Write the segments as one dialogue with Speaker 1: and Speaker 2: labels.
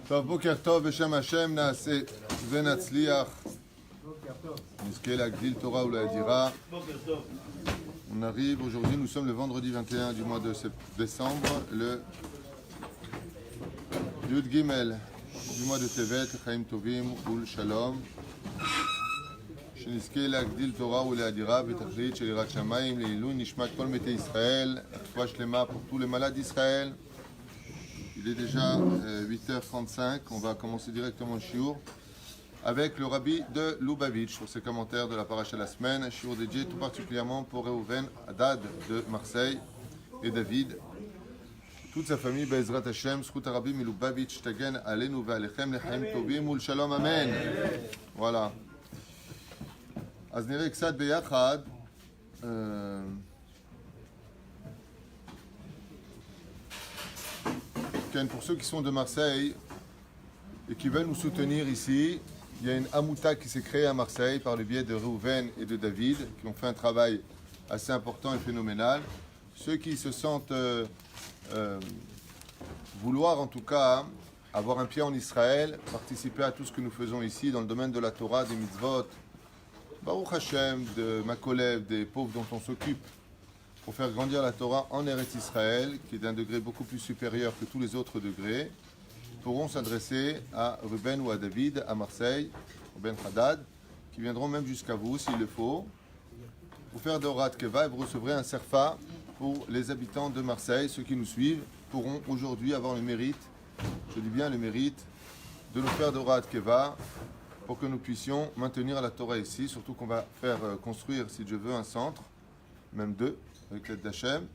Speaker 1: טוב, בוקר טוב, בשם השם נעשה ונצליח. נזכה להגדיל תורה ולהאדירה. On arrive, aujourd'hui nous sommes le vendredi 21 du mois de décembre, le Yud Gimel du mois de Tevet, Chaim Tovim Ul Shalom. שנזכה להגדיל תורה ולהאדירה בתכלית של יראת שמיים לעילוי נשמת כל מתי ישראל, רפואה שלמה pour tous les malades d'Israël. Il est déjà 8h35, on va commencer directement le shiur avec le rabbi de Lubavitch sur ses commentaires de la paracha de la semaine, un shiur dédié tout particulièrement pour Reuven Haddad de Marseille et David. toute sa famille, Be'ezrat Hashem, Zchut HaRabbi Milubavitch, Tagen Aleinu Ve'alechem, Lechaim Tovim Ul Shalom, Amen. Voilà. אז נראה קצת ביחד pour ceux qui sont de Marseille et qui veulent nous soutenir ici, il y a une Amouta qui s'est créée à Marseille par le biais de Reuven et de David qui ont fait un travail assez important et phénoménal. Ceux qui se sentent vouloir en tout cas avoir un pied en Israël, participer à tout ce que nous faisons ici dans le domaine de la Torah, des mitzvot, Baruch Hashem, de Makolev, des pauvres dont on s'occupe, pour faire grandir la Torah en Eretz Israël, qui est d'un degré beaucoup plus supérieur que tous les autres degrés, pourront s'adresser à Reuven ou à David, à Marseille, Reuven Haddad, qui viendront même jusqu'à vous, s'il le faut, pour faire de Horat Keva, et vous recevrez un serfa pour les habitants de Marseille. Ceux qui nous suivent pourront aujourd'hui avoir le mérite, je dis bien le mérite, de nous faire de Horat Keva, pour que nous puissions maintenir la Torah ici, surtout qu'on va faire construire, si Dieu veut, un centre, même deux, avec l'aide d'Hachem,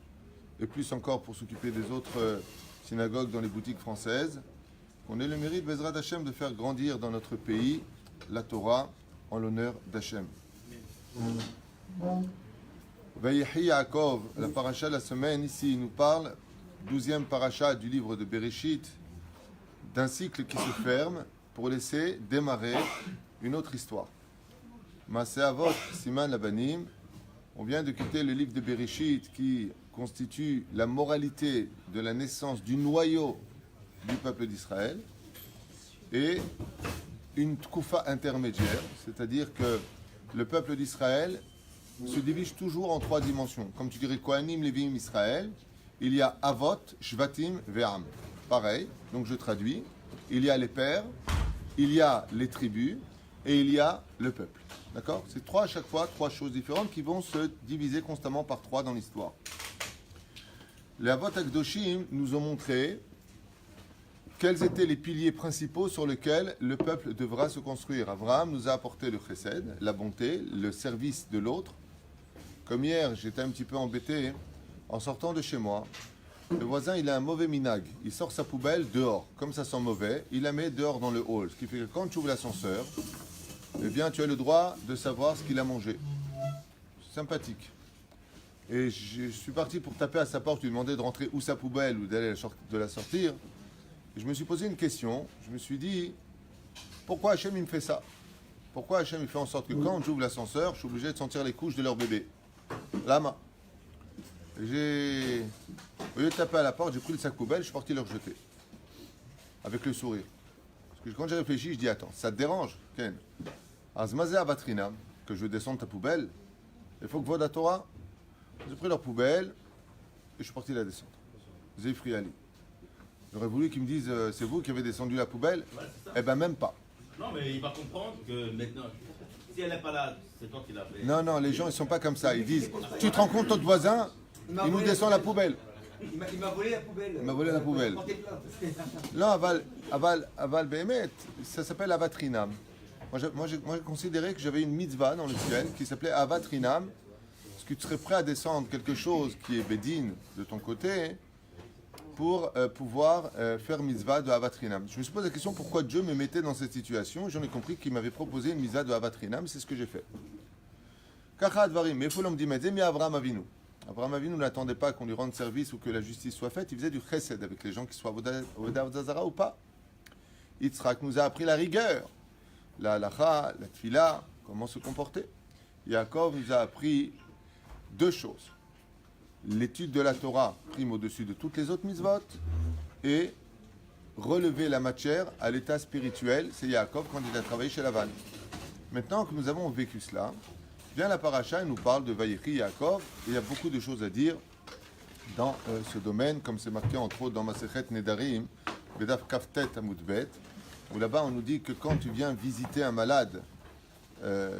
Speaker 1: et plus encore pour s'occuper des autres synagogues dans les boutiques françaises. On ait le mérite, Bezrat Hachem, de faire grandir dans notre pays la Torah en l'honneur d'Hachem. Vayehi Yaakov, la paracha de la semaine, ici, il nous parle, 12e paracha du livre de Bereshit, d'un cycle qui se ferme pour laisser démarrer une autre histoire. Maaseh Avot, Siman Labanim, on vient de quitter le livre de Bereshit qui constitue la moralité de la naissance du noyau du peuple d'Israël et une tkoufa intermédiaire, c'est-à-dire que le peuple d'Israël se divise toujours en trois dimensions. Comme tu dirais Kohanim, Lévim, Israël, il y a Avot, Shvatim, Ve'am. Pareil, donc je traduis. Il y a les pères, il y a les tribus et il y a le peuple. D'accord ? C'est trois à chaque fois, trois choses différentes qui vont se diviser constamment par trois dans l'histoire. Les Avot Akdoshim nous ont montré quels étaient les piliers principaux sur lesquels le peuple devra se construire. Abraham nous a apporté le chesed, la bonté, le service de l'autre. Comme hier, j'étais un petit peu embêté en sortant de chez moi. Le voisin, il a un mauvais minag. Il sort sa poubelle dehors. Comme ça sent mauvais, il la met dehors dans le hall. Ce qui fait que quand tu ouvres l'ascenseur, eh bien, tu as le droit de savoir ce qu'il a mangé. C'est sympathique. Et je suis parti pour taper à sa porte, lui demander de rentrer où sa poubelle ou d'aller de la sortir. Et je me suis posé une question. Je me suis dit, pourquoi Hachem il me fait ça ? Pourquoi Hachem il fait en sorte que quand j'ouvre l'ascenseur, je suis obligé de sentir les couches de leur bébé ? Lama. Au lieu de taper à la porte, j'ai pris le sac poubelle, je suis parti le rejeter. Avec le sourire. Parce que quand j'ai réfléchi, je dis, attends, ça te dérange, Ken ? Azmazé Abatrina, que je veux descendre ta poubelle, il faut que Vod Torah. J'ai pris leur poubelle et je suis parti la descendre. Zéfri Ali. J'aurais voulu qu'ils me disent, c'est vous qui avez descendu la poubelle ? Eh ben même pas.
Speaker 2: Non, mais il va comprendre que maintenant, si elle n'est pas là, c'est toi qui l'as fait.
Speaker 1: Non, les gens, ils sont pas comme ça. Ils disent, tu te rends compte, notre voisin, il nous descend la poubelle.
Speaker 3: Il m'a volé la poubelle.
Speaker 1: Il m'a volé la poubelle. Non, Aval Behemet, ça s'appelle Avatrinam. Moi, j'ai considéré que j'avais une mitzvah dans le ciel qui s'appelait Avatrinam. Est-ce que tu serais prêt à descendre quelque chose qui est Bédine de ton côté pour pouvoir faire mitzvah de Avatrinam. Je me suis posé la question pourquoi Dieu me mettait dans cette situation. J'en ai compris qu'il m'avait proposé une mitzvah de Avatrinam. C'est ce que j'ai fait. Kacha Advarim, mais il faut l'homme mais Avraham Avinu. Abraham Avinu n'attendait pas qu'on lui rende service ou que la justice soit faite. Il faisait du chesed avec les gens qui soient Avodah Zara ou pas. Yitzhak nous a appris la rigueur, la halacha, la tfila, comment se comporter. Yaakov nous a appris deux choses. L'étude de la Torah prime au-dessus de toutes les autres mitzvot et relever la matière à l'état spirituel, c'est Yaakov quand il a travaillé chez Lavan. Maintenant que nous avons vécu cela, vient la paracha et nous parle de Vayechi Yaakov, et il y a beaucoup de choses à dire dans ce domaine, comme c'est marqué entre autres dans Masechet Nedarim, Bedaf Kaftet Amudbet, où là-bas on nous dit que quand tu viens visiter un malade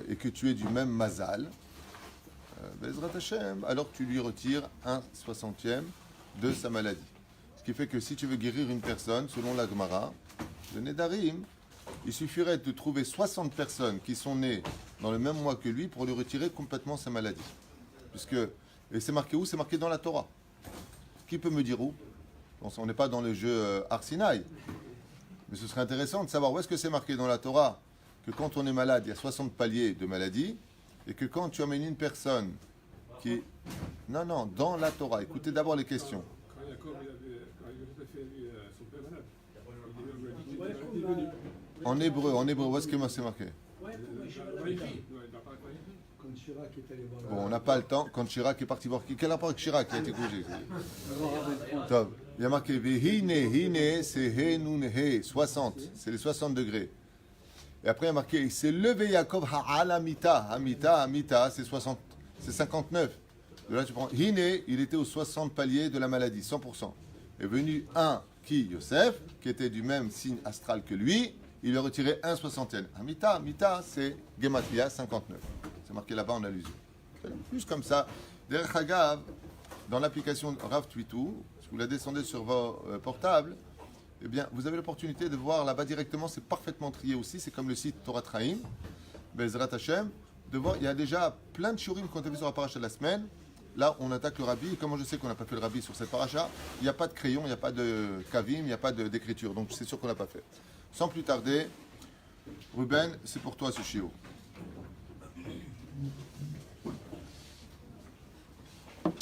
Speaker 1: et que tu es du même mazal, Bezrat Hashem, alors tu lui retires 1/60 de sa maladie. Ce qui fait que si tu veux guérir une personne, selon la Gemara, le Nedarim, il suffirait de trouver 60 personnes qui sont nées dans le même mois que lui pour lui retirer complètement sa maladie. Et c'est marqué où? C'est marqué dans la Torah. Qui peut me dire où? Bon, on n'est pas dans le jeu Arsinaï. Mais ce serait intéressant de savoir où est-ce que c'est marqué dans la Torah que quand on est malade, il y a 60 paliers de maladie, et que quand tu emmènes une personne qui est... Non, dans la Torah. Écoutez d'abord les questions.
Speaker 4: Quand Jacob quand il a fait son père malade, il est venu.
Speaker 1: En hébreu, où est-ce que c'est marqué?
Speaker 3: Quand Chirac est allé voir.
Speaker 1: Bon, on n'a pas le temps. Quand Chirac est parti voir... Quel rapport avec Chirac qui a été couché? Top. Il y a marqué Hine, c'est He Nun He, 60. C'est les 60 degrés. Et après, il y a marqué c'est levé Yaakov Ha'alamita. Amita, c'est 60, c'est 59. De là, tu prends Hine, il était aux 60 paliers de la maladie, 100%. Est venu un qui, Yosef, qui était du même signe astral que lui, il lui a retiré 1/60. Amita, c'est Gematria, 59. C'est marqué là-bas en allusion. Juste comme ça. Derech Hagav, dans l'application Rav Twitou, si vous la descendez sur vos portables, eh bien, vous avez l'opportunité de voir là-bas directement, c'est parfaitement trié aussi, c'est comme le site Torah Traim, Bezrat Hashem, de voir, il y a déjà plein de shurim qu'on a vu sur la paracha de la semaine. Là, on attaque le rabbi, et comment je sais qu'on n'a pas fait le rabbi sur cette paracha, il n'y a pas de crayon, il n'y a pas de kavim, il n'y a pas d'écriture, donc c'est sûr qu'on n'a pas fait. Sans plus tarder, Ruben, c'est pour toi ce chiot.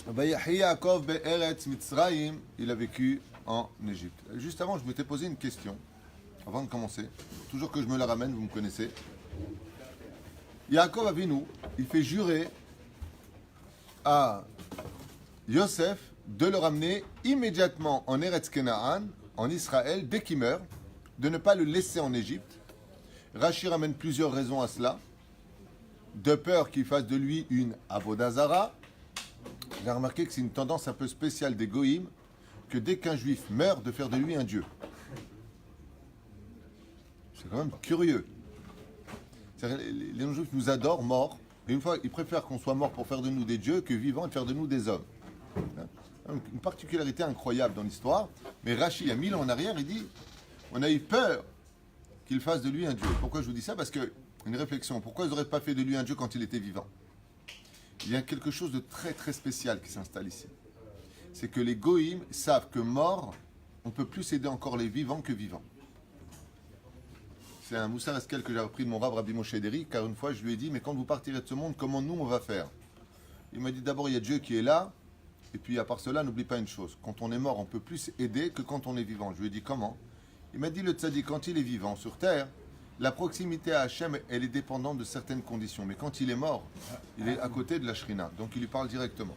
Speaker 1: Vayechi Yaakov be'eretz Mitzrayim, il a vécu en Égypte. Juste avant, je m'étais posé une question, avant de commencer. Toujours que je me la ramène, vous me connaissez. Yaakov Avinu, il fait jurer à Yosef de le ramener immédiatement en Eretz Kenaan, en Israël, dès qu'il meurt, de ne pas le laisser en Égypte. Rachi ramène plusieurs raisons à cela. De peur qu'il fasse de lui une Avodah Zara. J'ai remarqué que c'est une tendance un peu spéciale des Goïms, que dès qu'un juif meurt, de faire de lui un dieu. C'est quand même curieux. Les non-juifs nous adorent morts, et une fois, ils préfèrent qu'on soit mort pour faire de nous des dieux que vivants et de faire de nous des hommes. Une particularité incroyable dans l'histoire. Mais Rachi, il y a 1000 ans en arrière, il dit on a eu peur qu'il fasse de lui un dieu. Pourquoi je vous dis ça? Parce que, une réflexion, pourquoi ils n'auraient pas fait de lui un dieu quand il était vivant? Il y a quelque chose de très très spécial qui s'installe ici. C'est que les goïms savent que mort, on peut plus aider encore les vivants que vivants. C'est un moussar eskel que j'ai appris de mon rab Rabbi Moshe Deri, car une fois je lui ai dit, mais quand vous partirez de ce monde, comment nous on va faire? Il m'a dit d'abord il y a Dieu qui est là, et puis à part cela, n'oublie pas une chose, quand on est mort, on peut plus aider que quand on est vivant. Je lui ai dit comment? Il m'a dit le tzaddik, quand il est vivant sur terre, la proximité à Hachem, elle est dépendante de certaines conditions, mais quand il est mort, il est à côté de la Shrina, donc il lui parle directement.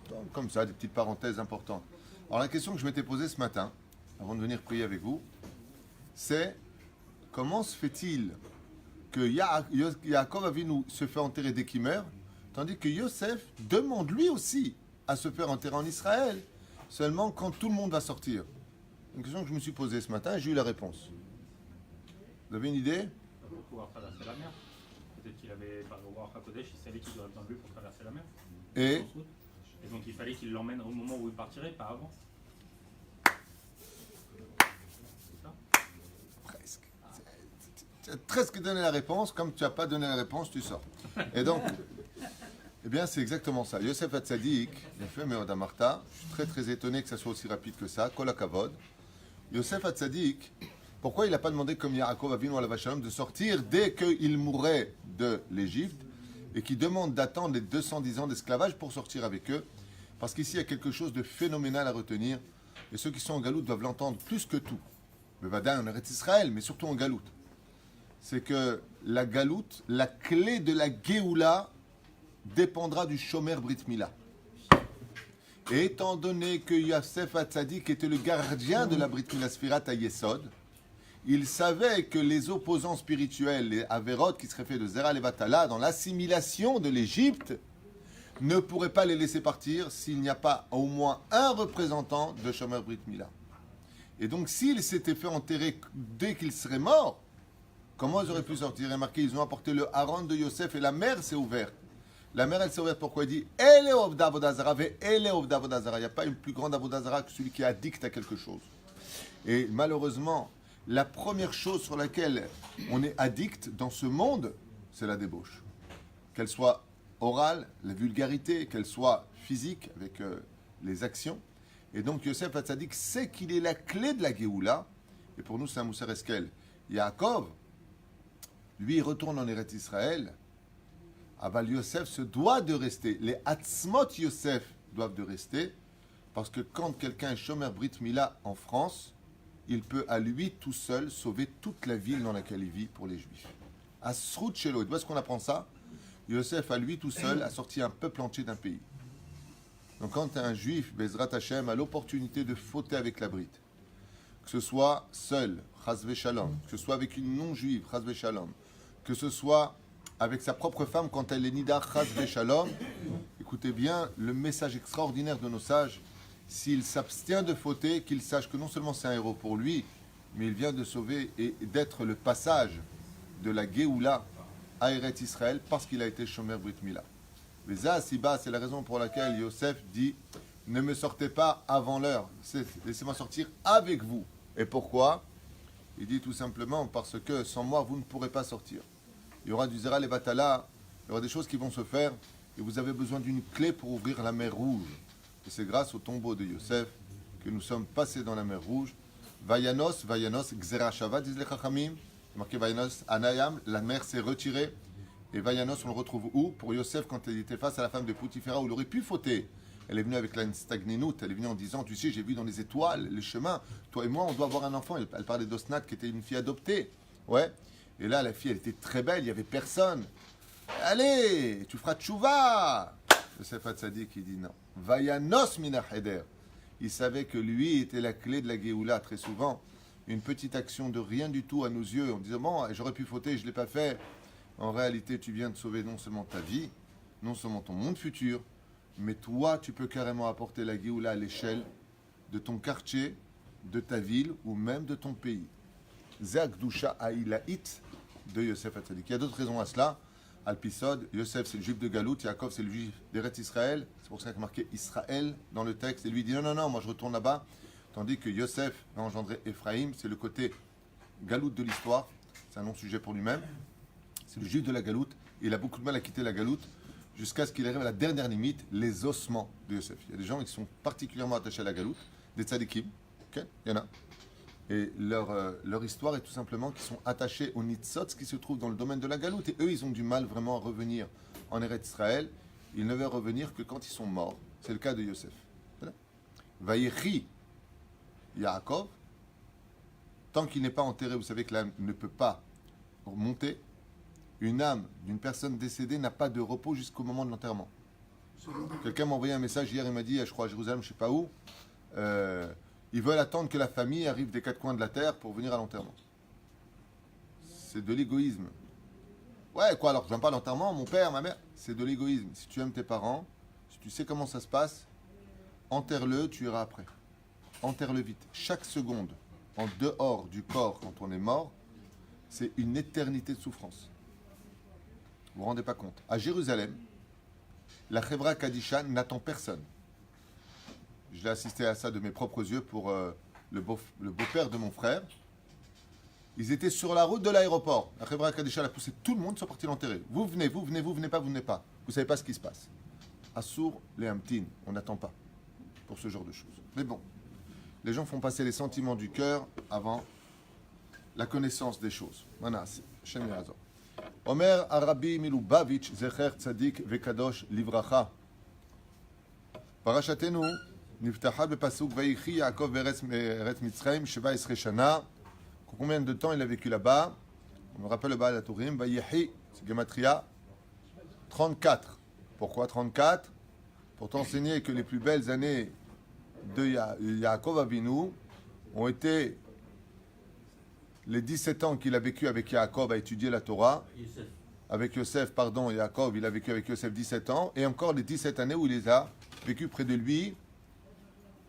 Speaker 1: Donc, comme ça, des petites parenthèses importantes. Alors la question que je m'étais posée ce matin, avant de venir prier avec vous, c'est comment se fait-il que Yaakov Avinu se fait enterrer dès qu'il meurt, tandis que Yosef demande lui aussi à se faire enterrer en Israël, seulement quand tout le monde va sortir? Une question que je me suis posée ce matin et j'ai eu la réponse. Vous avez une idée?
Speaker 5: Pour pouvoir traverser la mer. Peut-être qu'il avait, par le roi Hakodesh, il savait qu'il aurait besoin de lui pour traverser la mer.
Speaker 1: Et
Speaker 5: donc il fallait qu'il l'emmène au moment où il partirait, pas avant. C'est ça?
Speaker 1: presque. Tu as presque donné la réponse, comme tu n'as pas donné la réponse, tu sors. Et donc, eh bien c'est exactement ça. Yosef Hatzadik, il a fait Meoda Martha, je suis très très étonné que ça soit aussi rapide que ça, Kol HaKavod. Yosef Hatzadik, pourquoi il n'a pas demandé comme Yaakov Avinu à la Vachalom de sortir dès qu'il mourrait de l'Égypte et qui demande d'attendre les 210 ans d'esclavage pour sortir avec eux? Parce qu'ici, il y a quelque chose de phénoménal à retenir et ceux qui sont en galoute doivent l'entendre plus que tout. Le Vadaï en Eretz Israël, mais surtout en galoute. C'est que la galoute, la clé de la Géoula, dépendra du Shomer Brit Mila. Et étant donné que Yosef Hatzadik était le gardien de la Brit Mila Sfirat à Yesod, il savait que les opposants spirituels, les Averot qui seraient faits de Zera Levatala dans l'assimilation de l'Égypte, ne pourraient pas les laisser partir s'il n'y a pas au moins un représentant de Shomer Brit Mila. Et donc s'il s'était fait enterrer dès qu'il serait mort, comment ils auraient pu sortir? Remarquez, ils ont apporté le haron de Yosef et la mer s'est ouverte. La mer, elle s'est ouverte pourquoi? Il dit « Elle est Ovda Avodazara, elle est Ovda Avodazara ». Il n'y a pas une plus grande Avodazara que celui qui est addict à quelque chose. Et malheureusement, la première chose sur laquelle on est addict dans ce monde, c'est la débauche. Qu'elle soit orale, la vulgarité, qu'elle soit physique, avec les actions. Et donc Yosef Hatzadik sait qu'il est la clé de la Géoula. Et pour nous, c'est un Moussar Eskel. Yaakov, lui, il retourne en Eretz Israël. Aval Yosef se doit de rester. Les Atzmot Yosef doivent de rester. Parce que quand quelqu'un est Shomer Brit Mila en France, il peut à lui tout seul sauver toute la ville dans laquelle il vit pour les Juifs. Asrut Shelo. Et tu vois ce qu'on apprend ça? Yosef, à lui tout seul, a sorti un peuple entier d'un pays. Donc quand un Juif, Bezrat Hashem, a l'opportunité de fauter avec la Brite, que ce soit seul, Chazve Shalom, que ce soit avec une non-juive, Chazve Shalom, que ce soit avec sa propre femme quand elle est Nida, Chazve Shalom, écoutez bien le message extraordinaire de nos sages. S'il s'abstient de fauter, qu'il sache que non seulement c'est un héros pour lui, mais il vient de sauver et d'être le passage de la Géoula à Eretz Israël parce qu'il a été Shomer Brit Mila. Mais ça, c'est la raison pour laquelle Yosef dit « Ne me sortez pas avant l'heure, laissez-moi sortir avec vous ». Et pourquoi? Il dit tout simplement parce que sans moi, vous ne pourrez pas sortir. Il y aura du Zera Levatala, il y aura des choses qui vont se faire et vous avez besoin d'une clé pour ouvrir la mer Rouge. Et c'est grâce au tombeau de Yosef que nous sommes passés dans la mer Rouge. Vayanos, Gzera Shava, disent les Chachamim. Marqué Vayanos, Anayam, la mer s'est retirée. Et Vayanos, on le retrouve où? Pour Yosef, quand il était face à la femme de Poutifera, où il aurait pu fauter. Elle est venue avec la Stagninout, elle est venue en disant, tu sais, j'ai vu dans les étoiles, les chemins, toi et moi, on doit avoir un enfant. Elle parlait d'Osnat, qui était une fille adoptée. Ouais. Et là, la fille, elle était très belle, il n'y avait personne. Allez, tu feras tchouva. Yosef Hatzadik, qui dit non. Vayanos mina heder. Il savait que lui était la clé de la Géoula, très souvent. Une petite action de rien du tout à nos yeux, en disant, bon, j'aurais pu fauter, je ne l'ai pas fait. En réalité, tu viens de sauver non seulement ta vie, non seulement ton monde futur, mais toi, tu peux carrément apporter la Géoula à l'échelle de ton quartier, de ta ville ou même de ton pays. Zéakdoucha Aïlaït de Yosef Hatzadik. Il y a d'autres raisons à cela. Alpisod, Yosef c'est le juif de Galout, Yaakov c'est le juif d'Eretz Israël. C'est pour ça qu'il y a marqué Israël dans le texte. Et lui dit non, moi je retourne là-bas. Tandis que Yosef va engendrer Ephraïm, c'est le côté Galout de l'histoire. C'est un non-sujet pour lui-même. C'est le juif de la Galoute. Il a beaucoup de mal à quitter la Galoute jusqu'à ce qu'il arrive à la dernière limite, les ossements de Yosef. Il y a des gens qui sont particulièrement attachés à la Galoute, des tzadikim, okay, il y en a. Et leur histoire est tout simplement qu'ils sont attachés aux nitzot qui se trouvent dans le domaine de la Galoute. Et eux, ils ont du mal vraiment à revenir en Eretz Israël. Ils ne veulent revenir que quand ils sont morts. C'est le cas de Yosef. Vayechi Yaakov, tant qu'il n'est pas enterré, vous savez que l'âme ne peut pas monter. Une âme d'une personne décédée n'a pas de repos jusqu'au moment de l'enterrement. Quelqu'un m'a envoyé un message hier, il m'a dit, je crois à Jérusalem, je ne sais pas où, ils veulent attendre que la famille arrive des quatre coins de la terre pour venir à l'enterrement. C'est de l'égoïsme. Ouais, quoi, alors je ne viens pas à l'enterrement, mon père, ma mère. C'est de l'égoïsme. Si tu aimes tes parents, si tu sais comment ça se passe, enterre-le, tu iras après. Enterre-le vite. Chaque seconde en dehors du corps quand on est mort, c'est une éternité de souffrance. Vous vous rendez pas compte. À Jérusalem, la Chevra Kadisha n'attend personne. Je l'ai assisté à ça de mes propres yeux pour le beau-père de mon frère. Ils étaient sur la route de l'aéroport. La Chevra Kadisha a poussé tout le monde, sont partis l'enterrer. Vous venez pas. Vous savez pas ce qui se passe. Assour, les Hamtin, on n'attend pas pour ce genre de choses. Mais bon, les gens font passer les sentiments du cœur avant la connaissance des choses. Voilà, c'est Shem Yazor. Omer Arabi Milubavitch Zecher Tzadik Vekadosh Livracha. Parashatenu niftacha bepasuk vayichi Yaakov beretz Mitzrayim sheva esrei shana. Combien de temps il a vécu là-bas? On me rappelle le Baal HaTurim. Vayichi, c'est Gematria 34. Pourquoi 34? Pour t'enseigner que les plus belles années de Yaakov Avinu ont été les 17 ans qu'il a vécu avec Yaakov à étudier la Torah.
Speaker 2: Youssef.
Speaker 1: Avec Yosef, pardon, Yaakov, il a vécu avec Yosef 17 ans. Et encore les 17 années où il les a vécu près de lui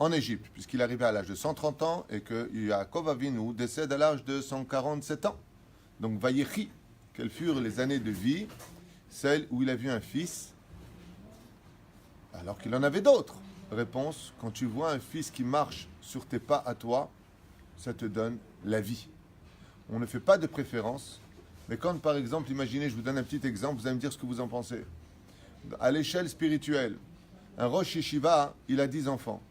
Speaker 1: en Égypte, puisqu'il est arrivé à l'âge de 130 ans et que Yaakov Avinu décède à l'âge de 147 ans. Donc, Vayechi, quelles furent les années de vie, celles où il a vu un fils, alors qu'il en avait d'autres. Réponse, quand tu vois un fils qui marche sur tes pas à toi, ça te donne la vie. On ne fait pas de préférence, mais quand, par exemple, imaginez, je vous donne un petit exemple, vous allez me dire ce que vous en pensez. À l'échelle spirituelle, un Rosh Yeshiva, il a 10 enfants.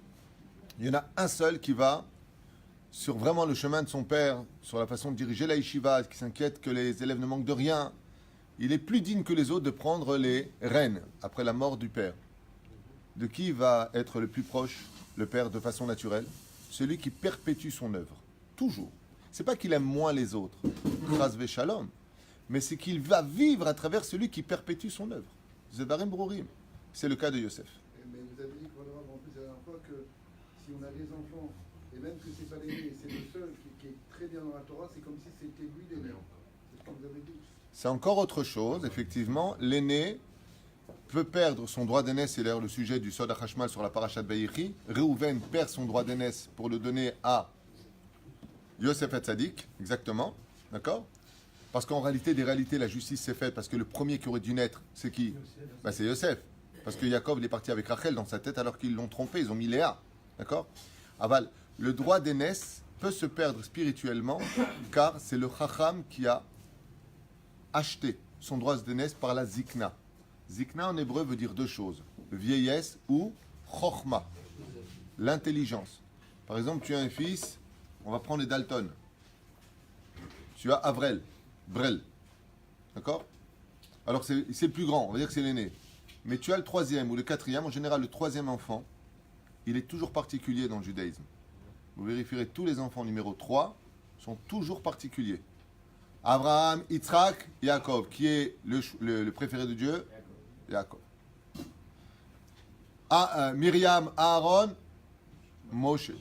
Speaker 1: Il y en a un seul qui va sur vraiment le chemin de son père, sur la façon de diriger la yeshiva, qui s'inquiète que les élèves ne manquent de rien. Il est plus digne que les autres de prendre les rênes après la mort du père. De qui va être le plus proche, le père, de façon naturelle? Celui qui perpétue son œuvre. Toujours. C'est pas qu'il aime moins les autres, Chas v'shalom, mais c'est qu'il va vivre à travers celui qui perpétue son œuvre. Zevarim Brourim. C'est le cas de Yosef.
Speaker 3: Mais vous avez dit en plus la dernière fois que si on a des enfants, et même que c'est pas l'aîné, c'est le seul qui est très bien dans la Torah, c'est comme si c'était lui l'aîné. C'est ce que vous avez dit.
Speaker 1: C'est encore autre chose, effectivement. L'aîné peut perdre son droit d'aînesse, c'est d'ailleurs le sujet du Sod HaChashmal sur la Parashat Vayechi. Réhouven perd son droit d'aînesse pour le donner à Yosef Hatzadik, exactement, d'accord? Parce qu'en réalité, des réalités, la justice s'est faite parce que le premier qui aurait dû naître, c'est qui? Ben, c'est Yosef. Parce que Yaakov, il est parti avec Rachel dans sa tête alors qu'ils l'ont trompé, ils ont mis Léa, d'accord? Aval, le droit d'aînesse peut se perdre spirituellement car c'est le Chacham qui a acheté son droit d'aînesse par la Zikna. Zikna en hébreu veut dire deux choses, vieillesse ou Chochma, l'intelligence. Par exemple, tu as un fils, on va prendre les Dalton. Tu as Avrel, Brel, d'accord? Alors c'est le plus grand, on va dire que c'est l'aîné. Mais tu as le troisième ou le quatrième, en général le troisième enfant, il est toujours particulier dans le judaïsme. Vous vérifierez, tous les enfants numéro 3 sont toujours particuliers. Abraham, Yitzhak, Yaakov, qui est le préféré de Dieu? Yaakov. Myriam, Aaron, Moshe.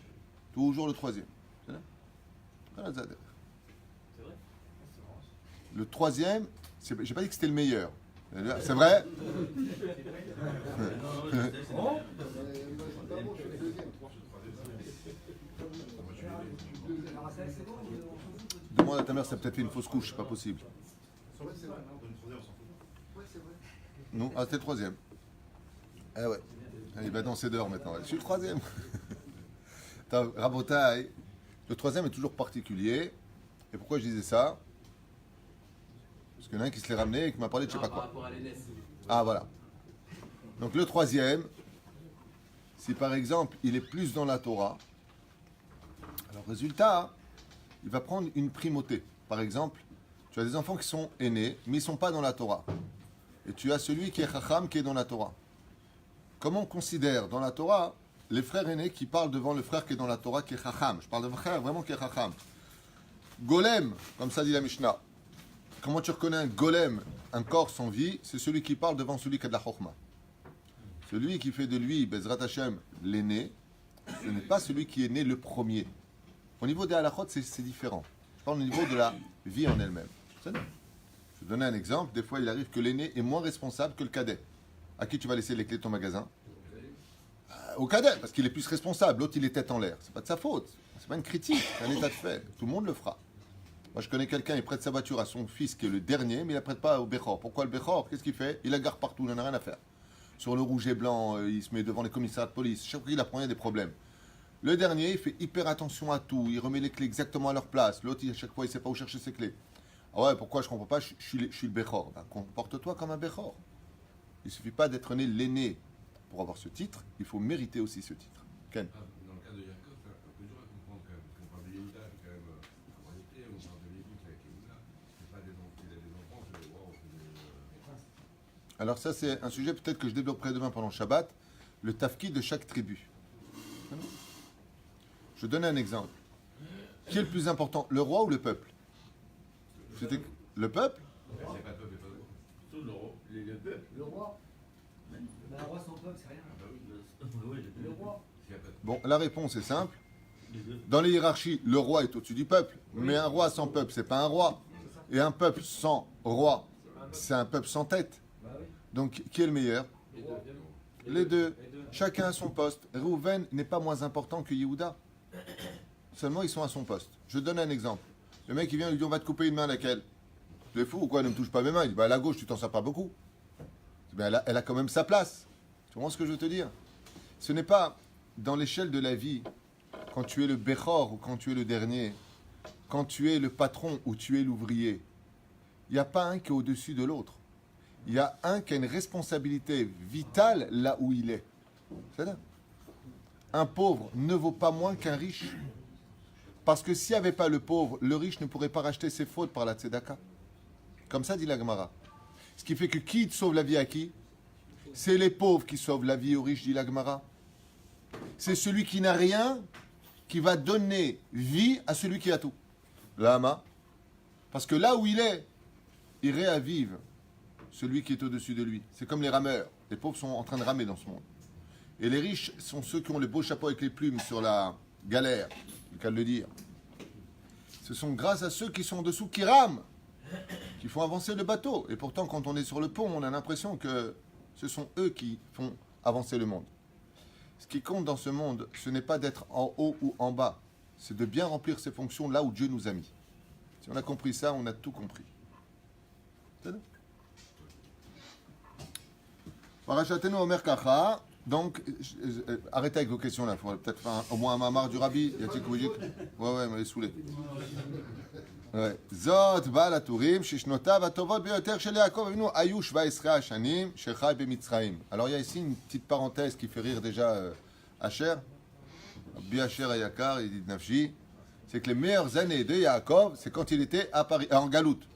Speaker 1: Toujours le troisième. Le troisième, j'ai pas dit que c'était le meilleur. C'est vrai? Demande à ta mère, ça a peut-être fait une fausse couche, c'est pas possible. Non, c'était le troisième. Ah ouais. Il va danser dehors maintenant. Je suis le troisième. Rabotaï, le troisième est toujours particulier. Et pourquoi je disais ça? Parce qu'il y en a un qui se l'est ramené et qui m'a parlé de je sais pas quoi. Ah voilà. Donc le troisième, si par exemple il est plus dans la Torah, alors résultat, il va prendre une primauté. Par exemple, tu as des enfants qui sont aînés, mais ils ne sont pas dans la Torah. Et tu as celui qui est Chacham, qui est dans la Torah. Comment on considère dans la Torah les frères aînés qui parlent devant le frère qui est dans la Torah, qui est Chacham? Je parle de frère vraiment qui est Chacham. Golem, comme ça dit la Mishnah. Comment tu reconnais un golem, un corps sans vie? C'est celui qui parle devant celui qui a de la Chokhmah. Celui qui fait de lui, Bezrat Hashem, l'aîné, ce n'est pas celui qui est né le premier. Au niveau des halachot, c'est différent. Je parle au niveau de la vie en elle-même. Je vais donner un exemple. Des fois, il arrive que l'aîné est moins responsable que le cadet. À qui tu vas laisser les clés de ton magasin? Au cadet, parce qu'il est plus responsable. L'autre, il est tête en l'air. C'est pas de sa faute. C'est pas une critique. C'est un état de fait. Tout le monde le fera. Moi, je connais quelqu'un, il prête sa voiture à son fils qui est le dernier, mais il la prête pas au Bechor. Pourquoi le Bechor? Qu'est-ce qu'il fait? Il la gare partout, il n'en a rien à faire. Sur le rouge et blanc, il se met devant les commissariats de police. Chaque fois qu'il apprend, il y a des problèmes. Le dernier, il fait hyper attention à tout. Il remet les clés exactement à leur place. L'autre, à chaque fois, il ne sait pas où chercher ses clés. Ah ouais, pourquoi je comprends pas? Je suis le Bechor. Ben, comporte-toi comme un Bechor. Il ne suffit pas d'être né l'aîné pour avoir ce titre. Il faut mériter aussi ce titre. Ken.
Speaker 6: Dans le cas de Yaakov, c'est un peu dur à comprendre quand même. Parce qu'on parle de Yehuda, quand même, en réalité, on parle de Lévi avec Yehuda. C'est pas des enfants, il a des enfants, c'est des wow, c'est des.
Speaker 1: Alors ça, c'est un sujet peut-être que je développerai demain pendant le Shabbat. Le tafki de chaque tribu. Je donne un exemple. Qui est le plus important, le roi ou le peuple? C'était le peuple?
Speaker 6: C'est pas le peuple, c'est pas le roi.
Speaker 2: Tout le peuple.
Speaker 3: Le roi.
Speaker 7: Un roi sans peuple, c'est rien.
Speaker 6: Ah bah oui,
Speaker 2: Oui, les
Speaker 7: Le
Speaker 2: deux.
Speaker 7: roi.
Speaker 6: s'il n'y a pas de
Speaker 1: Bon, la réponse est simple.
Speaker 2: Les deux.
Speaker 1: Dans les hiérarchies, le roi est au-dessus du peuple. Mais un roi sans peuple, c'est pas un roi. Et un peuple sans roi, c'est un peuple sans tête.
Speaker 7: Bah oui.
Speaker 1: Donc, qui est le meilleur?
Speaker 7: Le roi.
Speaker 1: Les deux. Chacun à son poste. Réhouven n'est pas moins important que Yehuda. Seulement, ils sont à son poste. Je donne un exemple. Le mec, il vient, il lui dit, on va te couper une main, laquelle? Tu es fou ou quoi? Ne me touche pas mes mains. Il dit, bah, la gauche, tu t'en sers pas beaucoup. Ben, elle a quand même sa place. Tu comprends ce que je veux te dire? Ce n'est pas dans l'échelle de la vie, quand tu es le Bechor ou quand tu es le dernier, quand tu es le patron ou tu es l'ouvrier. Il n'y a pas un qui est au-dessus de l'autre. Il y a un qui a une responsabilité vitale là où il est. C'est ça. Un pauvre ne vaut pas moins qu'un riche. Parce que s'il n'y avait pas le pauvre, le riche ne pourrait pas racheter ses fautes par la tzedaka. Comme ça dit la Gemara. Ce qui fait que qui sauve la vie à qui? C'est les pauvres qui sauvent la vie aux riches, dit la Gemara. C'est celui qui n'a rien qui va donner vie à celui qui a tout. Lama. Parce que là où il est, il réavive celui qui est au-dessus de lui. C'est comme les rameurs. Les pauvres sont en train de ramer dans ce monde. Et les riches sont ceux qui ont les beaux chapeaux avec les plumes sur la galère, le cas de le dire. Ce sont grâce à ceux qui sont en dessous qui rament, qui font avancer le bateau. Et pourtant, quand on est sur le pont, on a l'impression que ce sont eux qui font avancer le monde. Ce qui compte dans ce monde, ce n'est pas d'être en haut ou en bas. C'est de bien remplir ses fonctions là où Dieu nous a mis. Si on a compris ça, on a tout compris. C'est ça. Parachatenu Omer Kacha. Donc, arrêtez avec vos questions là. Il faudrait peut-être faire au moins un mamar du rabbi. Y a-t-il que ouais, mais saoulé. Ouais. Zot ba'al haturim shishnotav hatovot biyoter shel Yaakov Avinu hayu 17 hashanim shechai b'Mitzrayim. Alors il y a ici une petite parenthèse qui fait rire déjà Asher. Rabbi Asher Ayakar, il dit Nafshi, c'est que les meilleures années de Yaakov, c'est quand il était à Paris, en Galoute.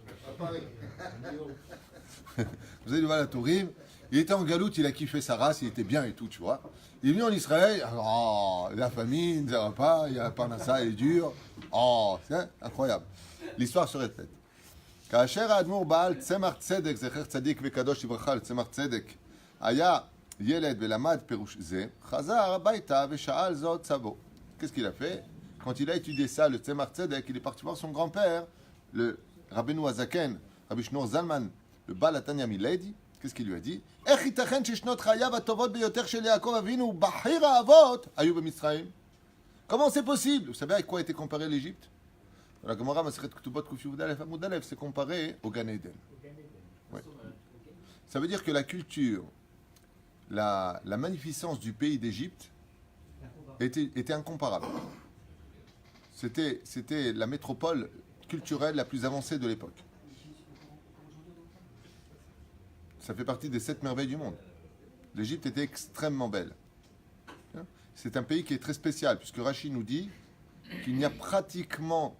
Speaker 1: Vous avez vu la Tourim, il était en Galoute, il a kiffé sa race, il était bien et tout, tu vois. Il est venu en Israël, oh, la famine, ça va pas, il y a pas ça, il est dur. Oh, c'est incroyable. L'histoire se répète. כאשר האדמו"ר בעל צמח צדק, זכר צדיק וקדוש לברכה לצמח צדק, היה ילד ולמד פירוש זה, חזר הביתה ושאל זאת סבו. Qu'est-ce qu'il a fait? Quand il a étudié ça, le tzemach tzedek, il est parti voir son grand-père, le Rabbeinu Hazaken, Rabbi Shneur Zalman, le Baal Atanya Miledi. Qu'est-ce qu'il lui a dit? איך ייתכן ששנות חייו הטובות ביותר של יעקב אבינו, בחיר האבות, היו במצרים? Comment c'est possible? Vous savez avec quoi a été comparé l'Égypte? La Gemara Masechet Ketubot Kuf Yud Aleph Amud Aleph, c'est comparé au Gan Eden. Ouais. Ça veut dire que la culture, la magnificence du pays d'Égypte était incomparable. C'était la métropole culturelle la plus avancée de l'époque. Ça fait partie des 7 merveilles du monde. L'Égypte était extrêmement belle. C'est un pays qui est très spécial, puisque Rachid nous dit qu'il n'y a pratiquement...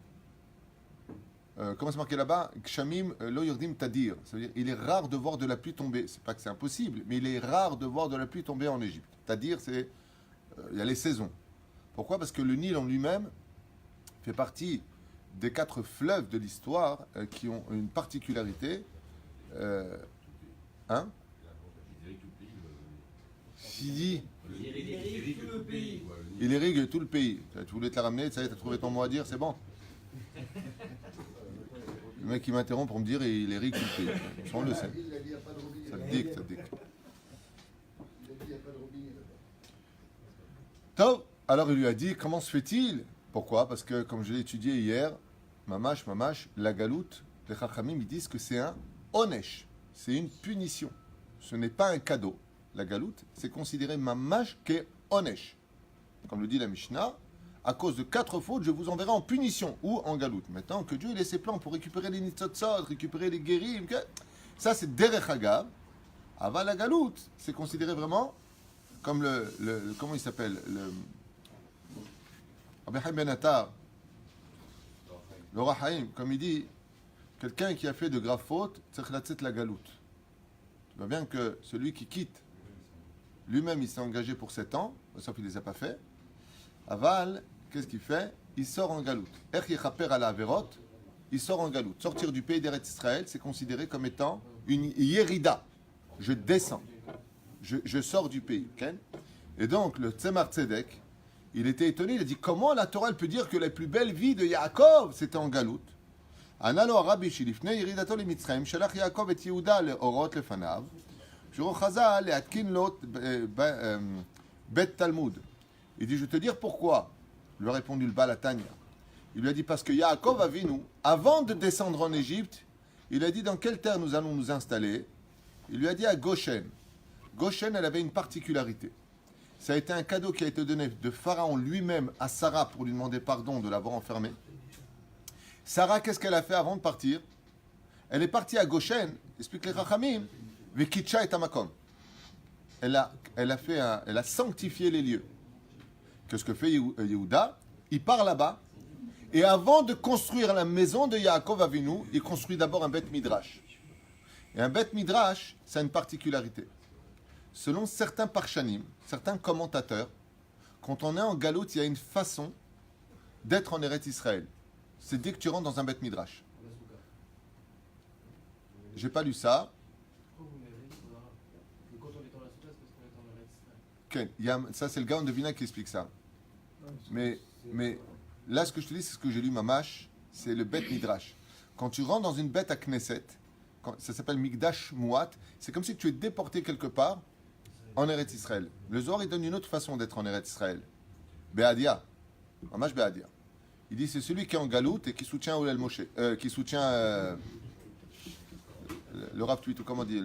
Speaker 1: comment c'est marqué là-bas? Kshamim lo yurdim tadir. Ça veut dire il est rare de voir de la pluie tomber. C'est pas que c'est impossible, mais il est rare de voir de la pluie tomber en Égypte. Tadir, c'est... il y a les saisons. Pourquoi? Parce que le Nil en lui-même fait partie des 4 fleuves de l'histoire qui ont une particularité. Hein? S'il
Speaker 7: Il tout le pays.
Speaker 1: il irrigue tout le pays. Tu voulais te la ramener, ça y est, t'as trouvé ton mot à dire, c'est bon. Le mec qui m'interrompt pour me dire il irrigue tout le pays. Ça, on le sait.
Speaker 3: Il a dit il n'y a pas de robinet.
Speaker 1: Ça te dicte, ça te dicte.
Speaker 3: Il a dit il n'y a pas de robinet là-bas.
Speaker 1: Top. Alors il lui a dit comment se fait-il? Pourquoi? Parce que comme je l'ai étudié hier, mamash, la galoute, les chachamim ils disent que c'est un onesh, c'est une punition. Ce n'est pas un cadeau. La galoute, c'est considéré mamash qu'est onesh. Comme le dit la Mishnah, à cause de 4 fautes, je vous enverrai en punition ou en galoute. Maintenant que Dieu ait ses plans pour récupérer les nitzotzot, récupérer les guérim, ça c'est derech hagav. Aval la galoute, c'est considéré vraiment comme le comment il s'appelle, le Rabbi Haim Ben Attar, le Rahaim, comme il dit, quelqu'un qui a fait de graves fautes, c'est la galoute. Tu vois bien que celui qui quitte, lui-même il s'est engagé pour 7 ans, sauf qu'il ne les a pas fait. Aval, qu'est-ce qu'il fait? Il sort en galoute. Il sort en galoute. Sortir du pays d'Eretz Israël, c'est considéré comme étant une yérida. Je descends. je sors du pays. Okay? Et donc, le Tzemar Tzedek, il était étonné, il a dit, comment la Torah elle peut dire que la plus belle vie de Yaakov, c'était en Galout? Analo Rabbi Shilifne, Yiridato le Mitzrayim, Shalach Yaakov et Yehuda le Orot le Fanav, Shuro Chaza le Atkin Lot Bet Talmud. Il dit, je vais te dire pourquoi. Il lui a répondu le Baal HaTanya. Il lui a dit, parce que Yaakov Avinu, avant de descendre en Égypte, il a dit, dans quelle terre nous allons nous installer? Il lui a dit à Goshen. Goshen, elle avait une particularité. Ça a été un cadeau qui a été donné de Pharaon lui-même à Sarah pour lui demander pardon de l'avoir enfermée. Sarah, qu'est-ce qu'elle a fait avant de partir? Elle est partie à Goshen, explique les Chachamim, Vekitcha et Amakom. Elle a sanctifié les lieux. Qu'est-ce que fait Yehuda? Il part là-bas, et avant de construire la maison de Yaakov Avinu, il construit d'abord un Beth Midrash. Et un Beth Midrash, ça a une particularité. Selon certains parshanim, certains commentateurs, quand on est en galoute, il y a une façon d'être en Eretz Israël. C'est dès que tu rentres dans un Beth Midrash. J'ai pas lu ça. Okay. Ça, c'est le Gaon de Vina qui explique ça. Mais là, ce que je te dis, c'est ce que j'ai lu Mamash, c'est le Beth Midrash. Quand tu rentres dans une bête à Knesset, ça s'appelle Migdash Mouat, c'est comme si tu es déporté quelque part en Eretz Israël. Le Zohar, il donne une autre façon d'être en Eretz Israël. Be'adia. Mamash Be'adia. Il dit, c'est celui qui est en galoute et qui soutient Oulel Moshe, qui soutient le Rav Tuitou, comment on dit,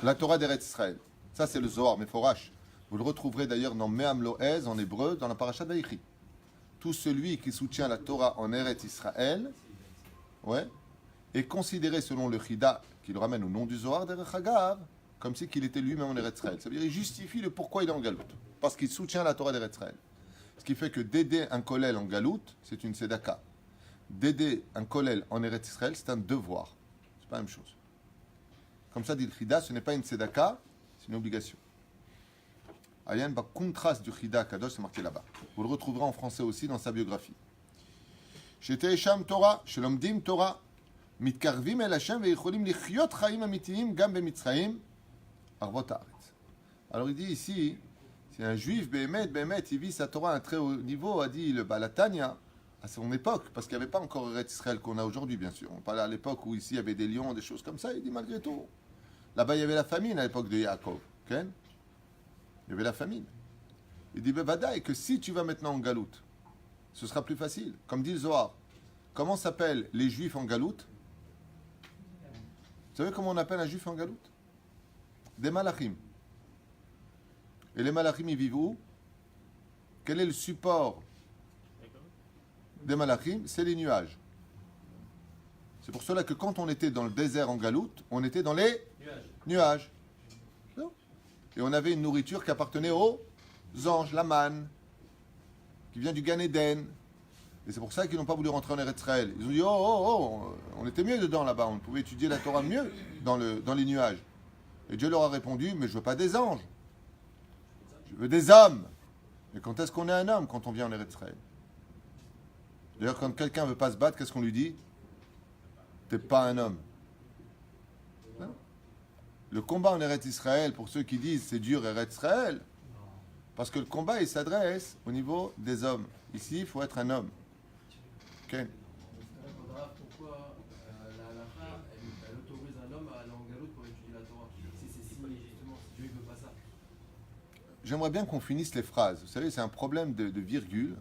Speaker 1: la Torah d'Eretz Israël. Ça, c'est le Zohar, mais Forash. Vous le retrouverez d'ailleurs dans Me'am Loez, en hébreu, dans la paracha d'Aïchi. Tout celui qui soutient la Torah en Eretz Israël, ouais, est considéré selon le Chida, qui le ramène au nom du Zohar d'Erech Hagav, comme si qu'il était lui-même en Eretz Israël. Ça veut dire qu'il justifie le pourquoi il est en galoute. Parce qu'il soutient la Torah d'Eretz Israël. Ce qui fait que d'aider un kollel en galoute, c'est une tzedaka. D'aider un kollel en Eretz Israël, c'est un devoir. C'est pas la même chose. Comme ça dit le Chida, ce n'est pas une tzedaka, c'est une obligation. Ayan ba contraste du Chida Kadosh, c'est marqué là-bas. Vous le retrouverez en français aussi dans sa biographie. Shete Esham Torah, Shelomdim Torah, Mitkarvim el Hashem ve'icholim lichyot chaim amitiyim gam bemitzrayim arvot haaretz. Alors il dit ici, si un juif Behemet, il vit sa Torah à un très haut niveau, a dit le Baal HaTanya, à son époque, parce qu'il n'y avait pas encore Eretz Israël qu'on a aujourd'hui, bien sûr. On parlait à l'époque où ici il y avait des lions, des choses comme ça, il dit malgré tout. Là-bas il y avait la famine à l'époque de Yaakov. Okay? Il y avait la famine. Il dit, Bevadaï, que si tu vas maintenant en galoute, ce sera plus facile. Comme dit le Zohar. Comment s'appellent les juifs en galoute? Vous savez comment on appelle un juif en galoute? Des malachim. Et les malachim, ils vivent où? Quel est le support des malachim? C'est les nuages. C'est pour cela que quand on était dans le désert en galoute, on était dans les nuages. Et on avait une nourriture qui appartenait aux anges, la manne, qui vient du Gan Eden. Et c'est pour ça qu'ils n'ont pas voulu rentrer en Eretz Israël. Ils ont dit, on était mieux dedans là-bas, on pouvait étudier la Torah mieux dans les nuages. Et Dieu leur a répondu, mais je veux pas des anges, je veux des hommes. Et quand est-ce qu'on est un homme? Quand on vient en Eretz Israël. D'ailleurs, quand quelqu'un ne veut pas se battre, qu'est-ce qu'on lui dit? T'es pas un homme. Non. Le combat en Eretz Israël, pour ceux qui disent c'est dur Eretz Israël, parce que le combat il s'adresse au niveau des hommes. Ici, il faut être un homme. Ken.
Speaker 8: Pourquoi la halakha, elle autorise un homme à aller en galoute pour étudier la Torah? Si justement Dieu ne veut pas ça.
Speaker 1: J'aimerais bien qu'on finisse les phrases. Vous savez, c'est un problème de virgule.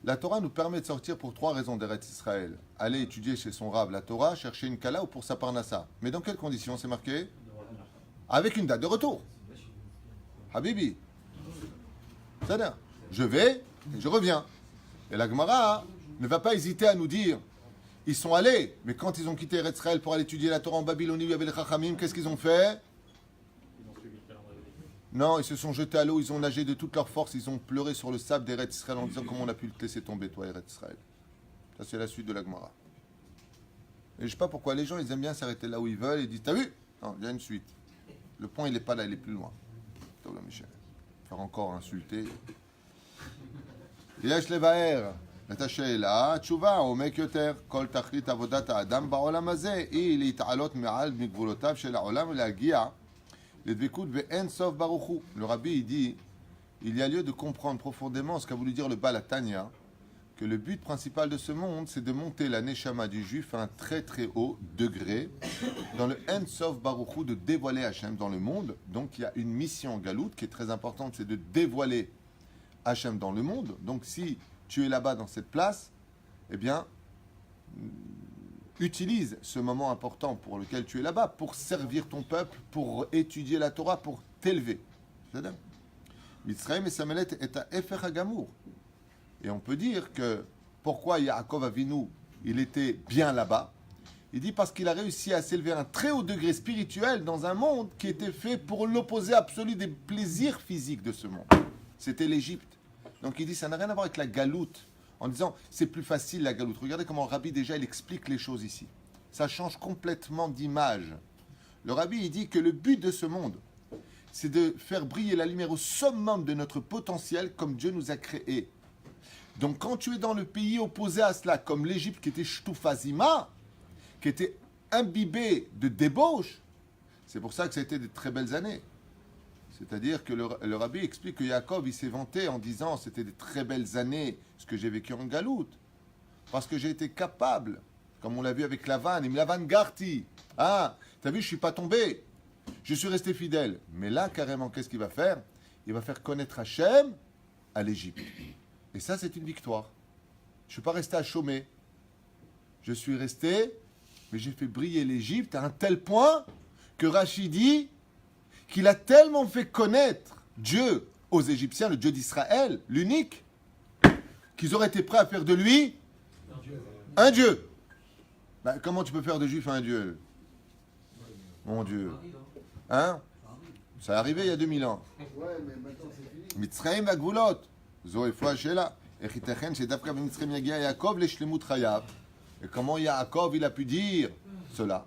Speaker 1: La Torah nous permet de sortir pour 3 raisons d'Eretz Israël. Aller étudier chez son Rav la Torah, chercher une Kala ou pour sa Parnassa. Mais dans quelles conditions c'est marqué? Avec une date de retour. Habibi. C'est-à-dire, je vais et je reviens. Et la Gemara ne va pas hésiter à nous dire, ils sont allés, mais quand ils ont quitté Eretz Israël pour aller étudier la Torah en Babylonie, où il y avait les Chachamim, qu'est-ce qu'ils ont fait? Non, ils se sont jetés à l'eau, ils ont nagé de toute leur force, ils ont pleuré sur le sable d'Eretz Israël en disant comment on a pu te laisser tomber, toi, Eretz Israël. Ça, c'est la suite de la Gemara. Et je ne sais pas pourquoi les gens, ils aiment bien s'arrêter là où ils veulent et disent, t'as vu? Non, il y a une suite. Le point, il n'est pas là, il est plus loin. Toula Michel. Faire encore insulter. יש לבאר את השאלה, התשובה, עומק יותר, כל תכלית עבודת האדם בעולם הזה היא להתעלות מעל מגבולותיו של העולם ולהגיע Les dvekut ve'en sof baruchu. Le rabbi, il dit, il y a lieu de comprendre profondément ce qu'a voulu dire le Baal HaTanya, que le but principal de ce monde, c'est de monter la neshama du juif à un très très haut degré, dans le en sof baruchu, de dévoiler Hachem dans le monde. Donc il y a une mission galoute qui est très importante, c'est de dévoiler Hachem dans le monde. Donc si tu es là-bas dans cette place, eh bien, utilise ce moment important pour lequel tu es là-bas, pour servir ton peuple, pour étudier la Torah, pour t'élever. C'est-à-dire, Mitzrayim et Samelet est à Efer HaGamour. Et on peut dire que pourquoi Yaakov Avinu, il était bien là-bas. Il dit parce qu'il a réussi à s'élever à un très haut degré spirituel dans un monde qui était fait pour l'opposé absolu des plaisirs physiques de ce monde. C'était l'Égypte. Donc il dit ça n'a rien à voir avec la galoute. En disant c'est plus facile la galoute. Regardez comment le Rabbi déjà il explique les choses ici. Ça change complètement d'image. Le Rabbi il dit que le but de ce monde, c'est de faire briller la lumière au summum de notre potentiel comme Dieu nous a créés. Donc quand tu es dans le pays opposé à cela, comme l'Égypte qui était Shtufazima, qui était imbibée de débauche, c'est pour ça que ça a été de très belles années. C'est-à-dire que le Rabbi explique que Yaakov, il s'est vanté en disant c'était des très belles années, ce que j'ai vécu en galoute. Parce que j'ai été capable, comme on l'a vu avec Lavan, il me Lavan Garti. Ah, t'as vu, je ne suis pas tombé. Je suis resté fidèle. Mais là, carrément, qu'est-ce qu'il va faire? Il va faire connaître Hachem à l'Égypte. Et ça, c'est une victoire. Je ne suis pas resté à chômer. Je suis resté, mais j'ai fait briller l'Égypte à un tel point que Rachid dit qu'il a tellement fait connaître Dieu aux Égyptiens, le Dieu d'Israël, l'unique, qu'ils auraient été prêts à faire de lui un Dieu. Ben, comment tu peux faire de Juif un Dieu? Mon Dieu. Hein? Ça est arrivé il y a 2000 ans.
Speaker 3: Ouais, mais maintenant c'est fini.
Speaker 1: Mitzrayim v'agvulot. Zo efo hashela. Ech yitechen shedavka b'Mitzrayim yagia Yaakov leshlemut chayav. Et comment Yaakov il a pu dire cela?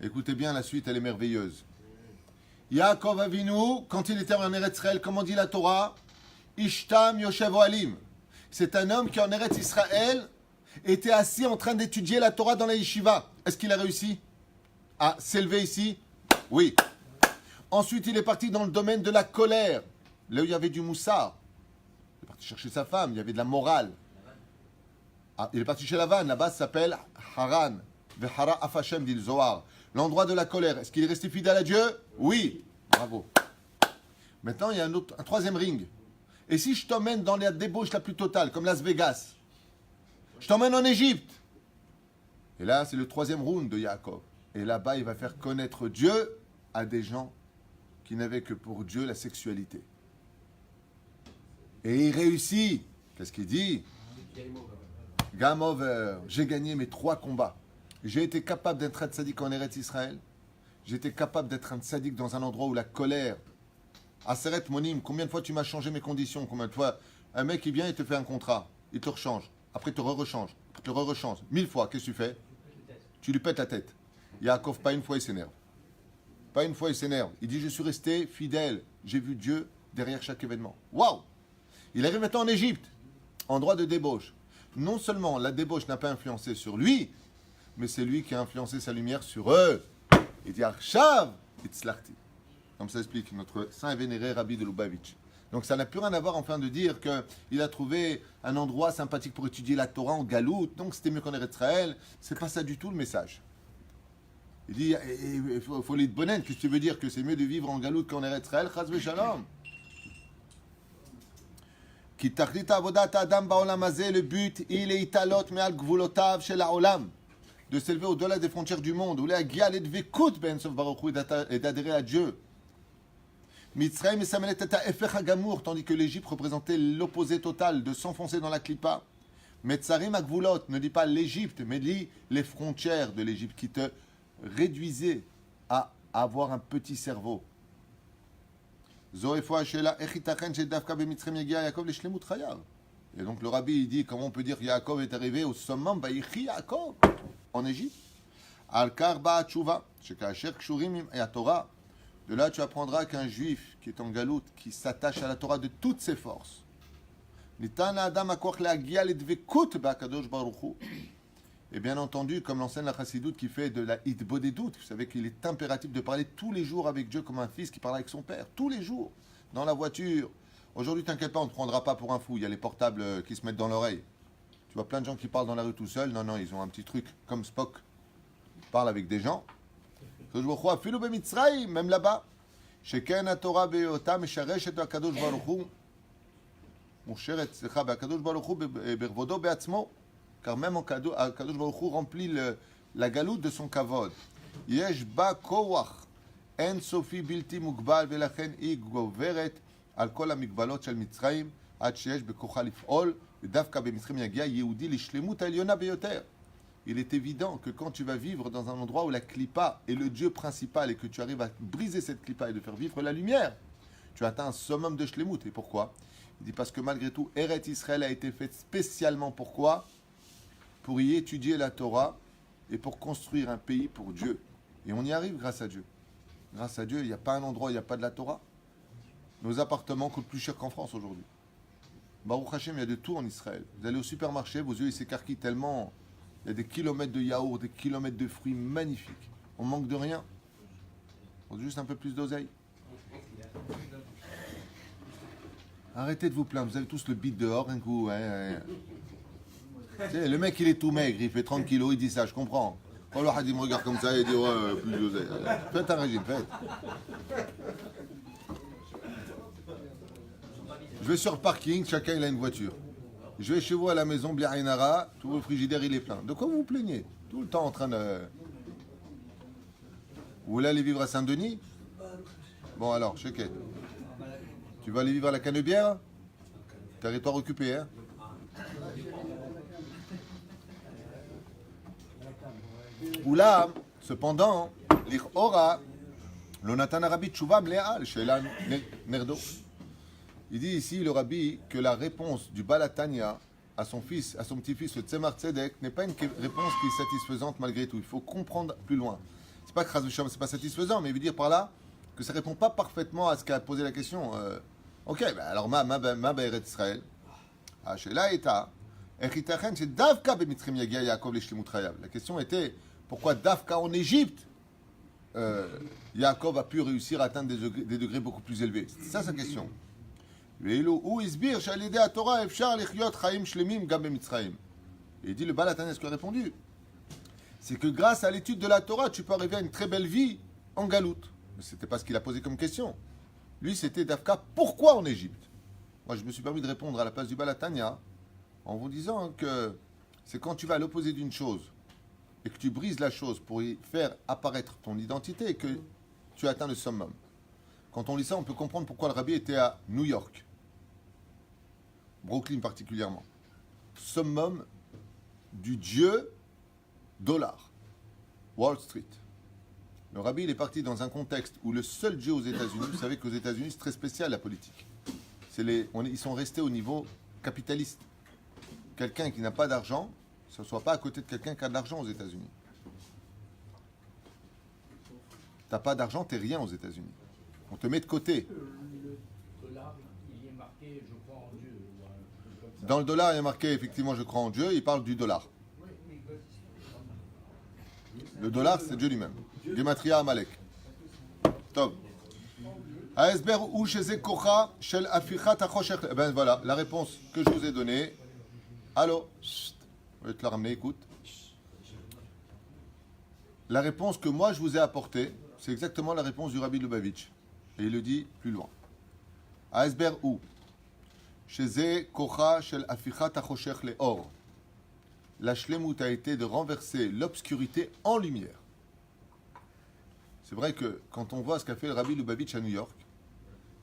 Speaker 1: Écoutez bien, la suite elle est merveilleuse. Yaakov Avinu, quand il était en Eretz Israël, comment dit la Torah? Ishtam Yoshev Ohalim. C'est un homme qui en Eretz Israël était assis en train d'étudier la Torah dans la yeshiva. Est-ce qu'il a réussi à s'élever ici? Oui. Ensuite, il est parti dans le domaine de la colère, là où il y avait du moussard. Il est parti chercher sa femme, il y avait de la morale. Ah, il est parti chez Lavan, là-bas ça s'appelle Haran. Vehara Afashem, dit le Zohar. L'endroit de la colère. Est-ce qu'il est resté fidèle à Dieu? Oui. Bravo. Maintenant, il y a un troisième ring. Et si je t'emmène dans la débauche la plus totale, comme Las Vegas, je t'emmène en Égypte. Et là, c'est le troisième round de Yaakov. Et là-bas, il va faire connaître Dieu à des gens qui n'avaient que pour Dieu la sexualité. Et il réussit. Qu'est-ce qu'il dit? Game over. J'ai gagné mes 3 combats. J'ai été capable d'être un tzaddik en Eretz Israël. J'ai été capable d'être un tzaddik dans un endroit où la colère. Aseret Monim, combien de fois tu m'as changé mes conditions? Combien de fois un mec il vient, il te fait un contrat, il te rechange, après il te rechange, après il te rechange. 1000 fois, qu'est-ce que tu fais? Tu lui pètes la tête. Yaakov, pas une fois il s'énerve. Pas une fois il s'énerve. Il dit je suis resté fidèle. J'ai vu Dieu derrière chaque événement. Waouh! Il arrive maintenant en Égypte, endroit de débauche. Non seulement la débauche n'a pas influencé sur lui, mais c'est lui qui a influencé sa lumière sur eux. Il dit Arshav itzlachti. Comme ça explique notre saint et vénéré Rabbi de Lubavitch. Donc ça n'a plus rien à voir enfin de dire qu'il a trouvé un endroit sympathique pour étudier la Torah en galoute, donc c'était mieux qu'en Eretz Israël. C'est pas ça du tout le message. Il dit il faut l'itbonen. Qu'est-ce que tu veux dire? Que c'est mieux de vivre en galoute qu'en Eretz Israël? Chas v'shalom. Ki tachlit avodat adam ba'olam hazeh, le but il est italot me'al gvulotav shel ha'olam, de s'élever au-delà des frontières du monde, ou להגיע לדבקות באין סוף ברוך הוא et d'adhérer à Dieu. Mitzrayim et Samelet étaient à Efer HaGamour, tandis que l'Égypte représentait l'opposé total, de s'enfoncer dans la clipa. Metzarim Agvulot ne dit pas l'Égypte, mais dit les frontières de l'Égypte qui te réduisaient à avoir un petit cerveau. Et donc le rabbi il dit comment on peut dire que Yaakov est arrivé au summum Vayichi Yaakov en Égypte. Al-Kar Ba'a Tshuva, Shekasher Kshurim et à Torah. De là, tu apprendras qu'un juif qui est en galoute, qui s'attache à la Torah de toutes ses forces, Et bien entendu, comme l'enseigne la chassidoute qui fait de la hitbodedout, vous savez qu'il est impératif de parler tous les jours avec Dieu comme un fils qui parle avec son père, tous les jours, dans la voiture. Aujourd'hui, t'inquiète pas, on ne te prendra pas pour un fou, il y a les portables qui se mettent dans l'oreille. Tu vois plein de gens qui parlent dans la rue tout seuls, non, ils ont un petit truc comme Spock, ils parlent avec des gens. Même là-bas, שכן התורה בהיותה משרשת הקדוש ברוך הוא, מושרת, סליחה, והקדוש ברוך הוא בכבודו בעצמו, car même הקדוש ברוך הוא remplit la galoute de son כבוד. יש בה כוח אין סופי בלתי מוגבל, ולכן היא גוברת על כל המגבלות של מצרים, עד שיש בכוחה לפעול, ודווקא במצרים יגיע יהודי לשלמות העליונה ביותר. Il est évident que quand tu vas vivre dans un endroit où la clipa est le Dieu principal et que tu arrives à briser cette clipa et de faire vivre la lumière, tu atteins un summum de shlemut. Et pourquoi? Il dit parce que malgré tout, Eretz Israël a été fait spécialement pourquoi? Pour y étudier la Torah et pour construire un pays pour Dieu. Et on y arrive grâce à Dieu. Grâce à Dieu, il n'y a pas un endroit où il n'y a pas de la Torah. Nos appartements coûtent plus cher qu'en France aujourd'hui. Baruch Hashem, il y a de tout en Israël. Vous allez au supermarché, vos yeux ils s'écarquillent tellement. Il y a des kilomètres de yaourts, des kilomètres de fruits magnifiques. On manque de rien. On a juste un peu plus d'oseille. Arrêtez de vous plaindre. Vous avez tous le bide dehors un coup. Tu sais, le mec, il est tout maigre. Il fait 30 kilos. Il dit ça, je comprends. Quand le hadith me regarde comme ça, il dit ouais, plus d'oseille. Faites un régime, faites. Je vais sur le parking. Chacun, il a une voiture. Je vais chez vous à la maison, Bliaïnara, tout le frigidaire il est plein. De quoi vous vous plaignez? Tout le temps en train de... Vous voulez aller vivre à Saint-Denis? Bon alors, Cheket. Tu vas aller vivre à la Canebière? Territoire occupé, hein? Ou là, cependant, l'Ichora, l'Onatan Arabi Tchouva Mleal, chez la Nerdo. Il dit ici, le rabbi, que la réponse du Balatania à son fils, à son petit-fils, le Tzemar Tzedek, n'est pas une réponse qui est satisfaisante malgré tout. Il faut comprendre plus loin. C'est pas que c'est pas satisfaisant, mais il veut dire par là que ça répond pas parfaitement à ce qu'a posé la question. Ok, ben alors ma Eretz Israël, Ashela eta, Echitachen, c'est Davka b'Mitzrim yagia Yaakov l'Ishlimut Chayav. La question était pourquoi Davka en Égypte, Yaakov a pu réussir à atteindre des degrés beaucoup plus élevés. C'est ça sa question. Et il dit le Balatania, ce qu'il a répondu, c'est que grâce à l'étude de la Torah, tu peux arriver à une très belle vie en galoute. Mais ce n'était pas ce qu'il a posé comme question. Lui, c'était Dafka, pourquoi en Égypte? Moi, je me suis permis de répondre à la place du Balatania en vous disant que c'est quand tu vas à l'opposé d'une chose et que tu brises la chose pour y faire apparaître ton identité que tu atteins le summum. Quand on lit ça, on peut comprendre pourquoi le rabbi était à New York. Brooklyn particulièrement. Summum du dieu dollar. Wall Street. Le rabbi, il est parti dans un contexte où le seul dieu aux États-Unis, vous savez qu'aux États-Unis, c'est très spécial la politique. Ils sont restés au niveau capitaliste. Quelqu'un qui n'a pas d'argent, ça ne soit pas à côté de quelqu'un qui a de l'argent aux États-Unis. T'as pas d'argent, t'es rien aux États-Unis. On te met de côté.
Speaker 9: Le dollar, il y est marqué, je crois en Dieu.
Speaker 1: Dans le dollar, il y a marqué effectivement je crois en Dieu. Il parle du dollar. Le dollar, c'est Dieu lui-même. Gematria Amalek. Top. Ben voilà, la réponse que je vous ai donnée. Allô? Je vais te la ramener, écoute. La réponse que moi je vous ai apportée, c'est exactement la réponse du Rabbi Lubavitch. Et il le dit plus loin. Aesber ou Sheze kocha shel afichat achoshech leor. La shlemut a été de renverser l'obscurité en lumière. C'est vrai que quand on voit ce qu'a fait le Rabbi Lubavitch à New York,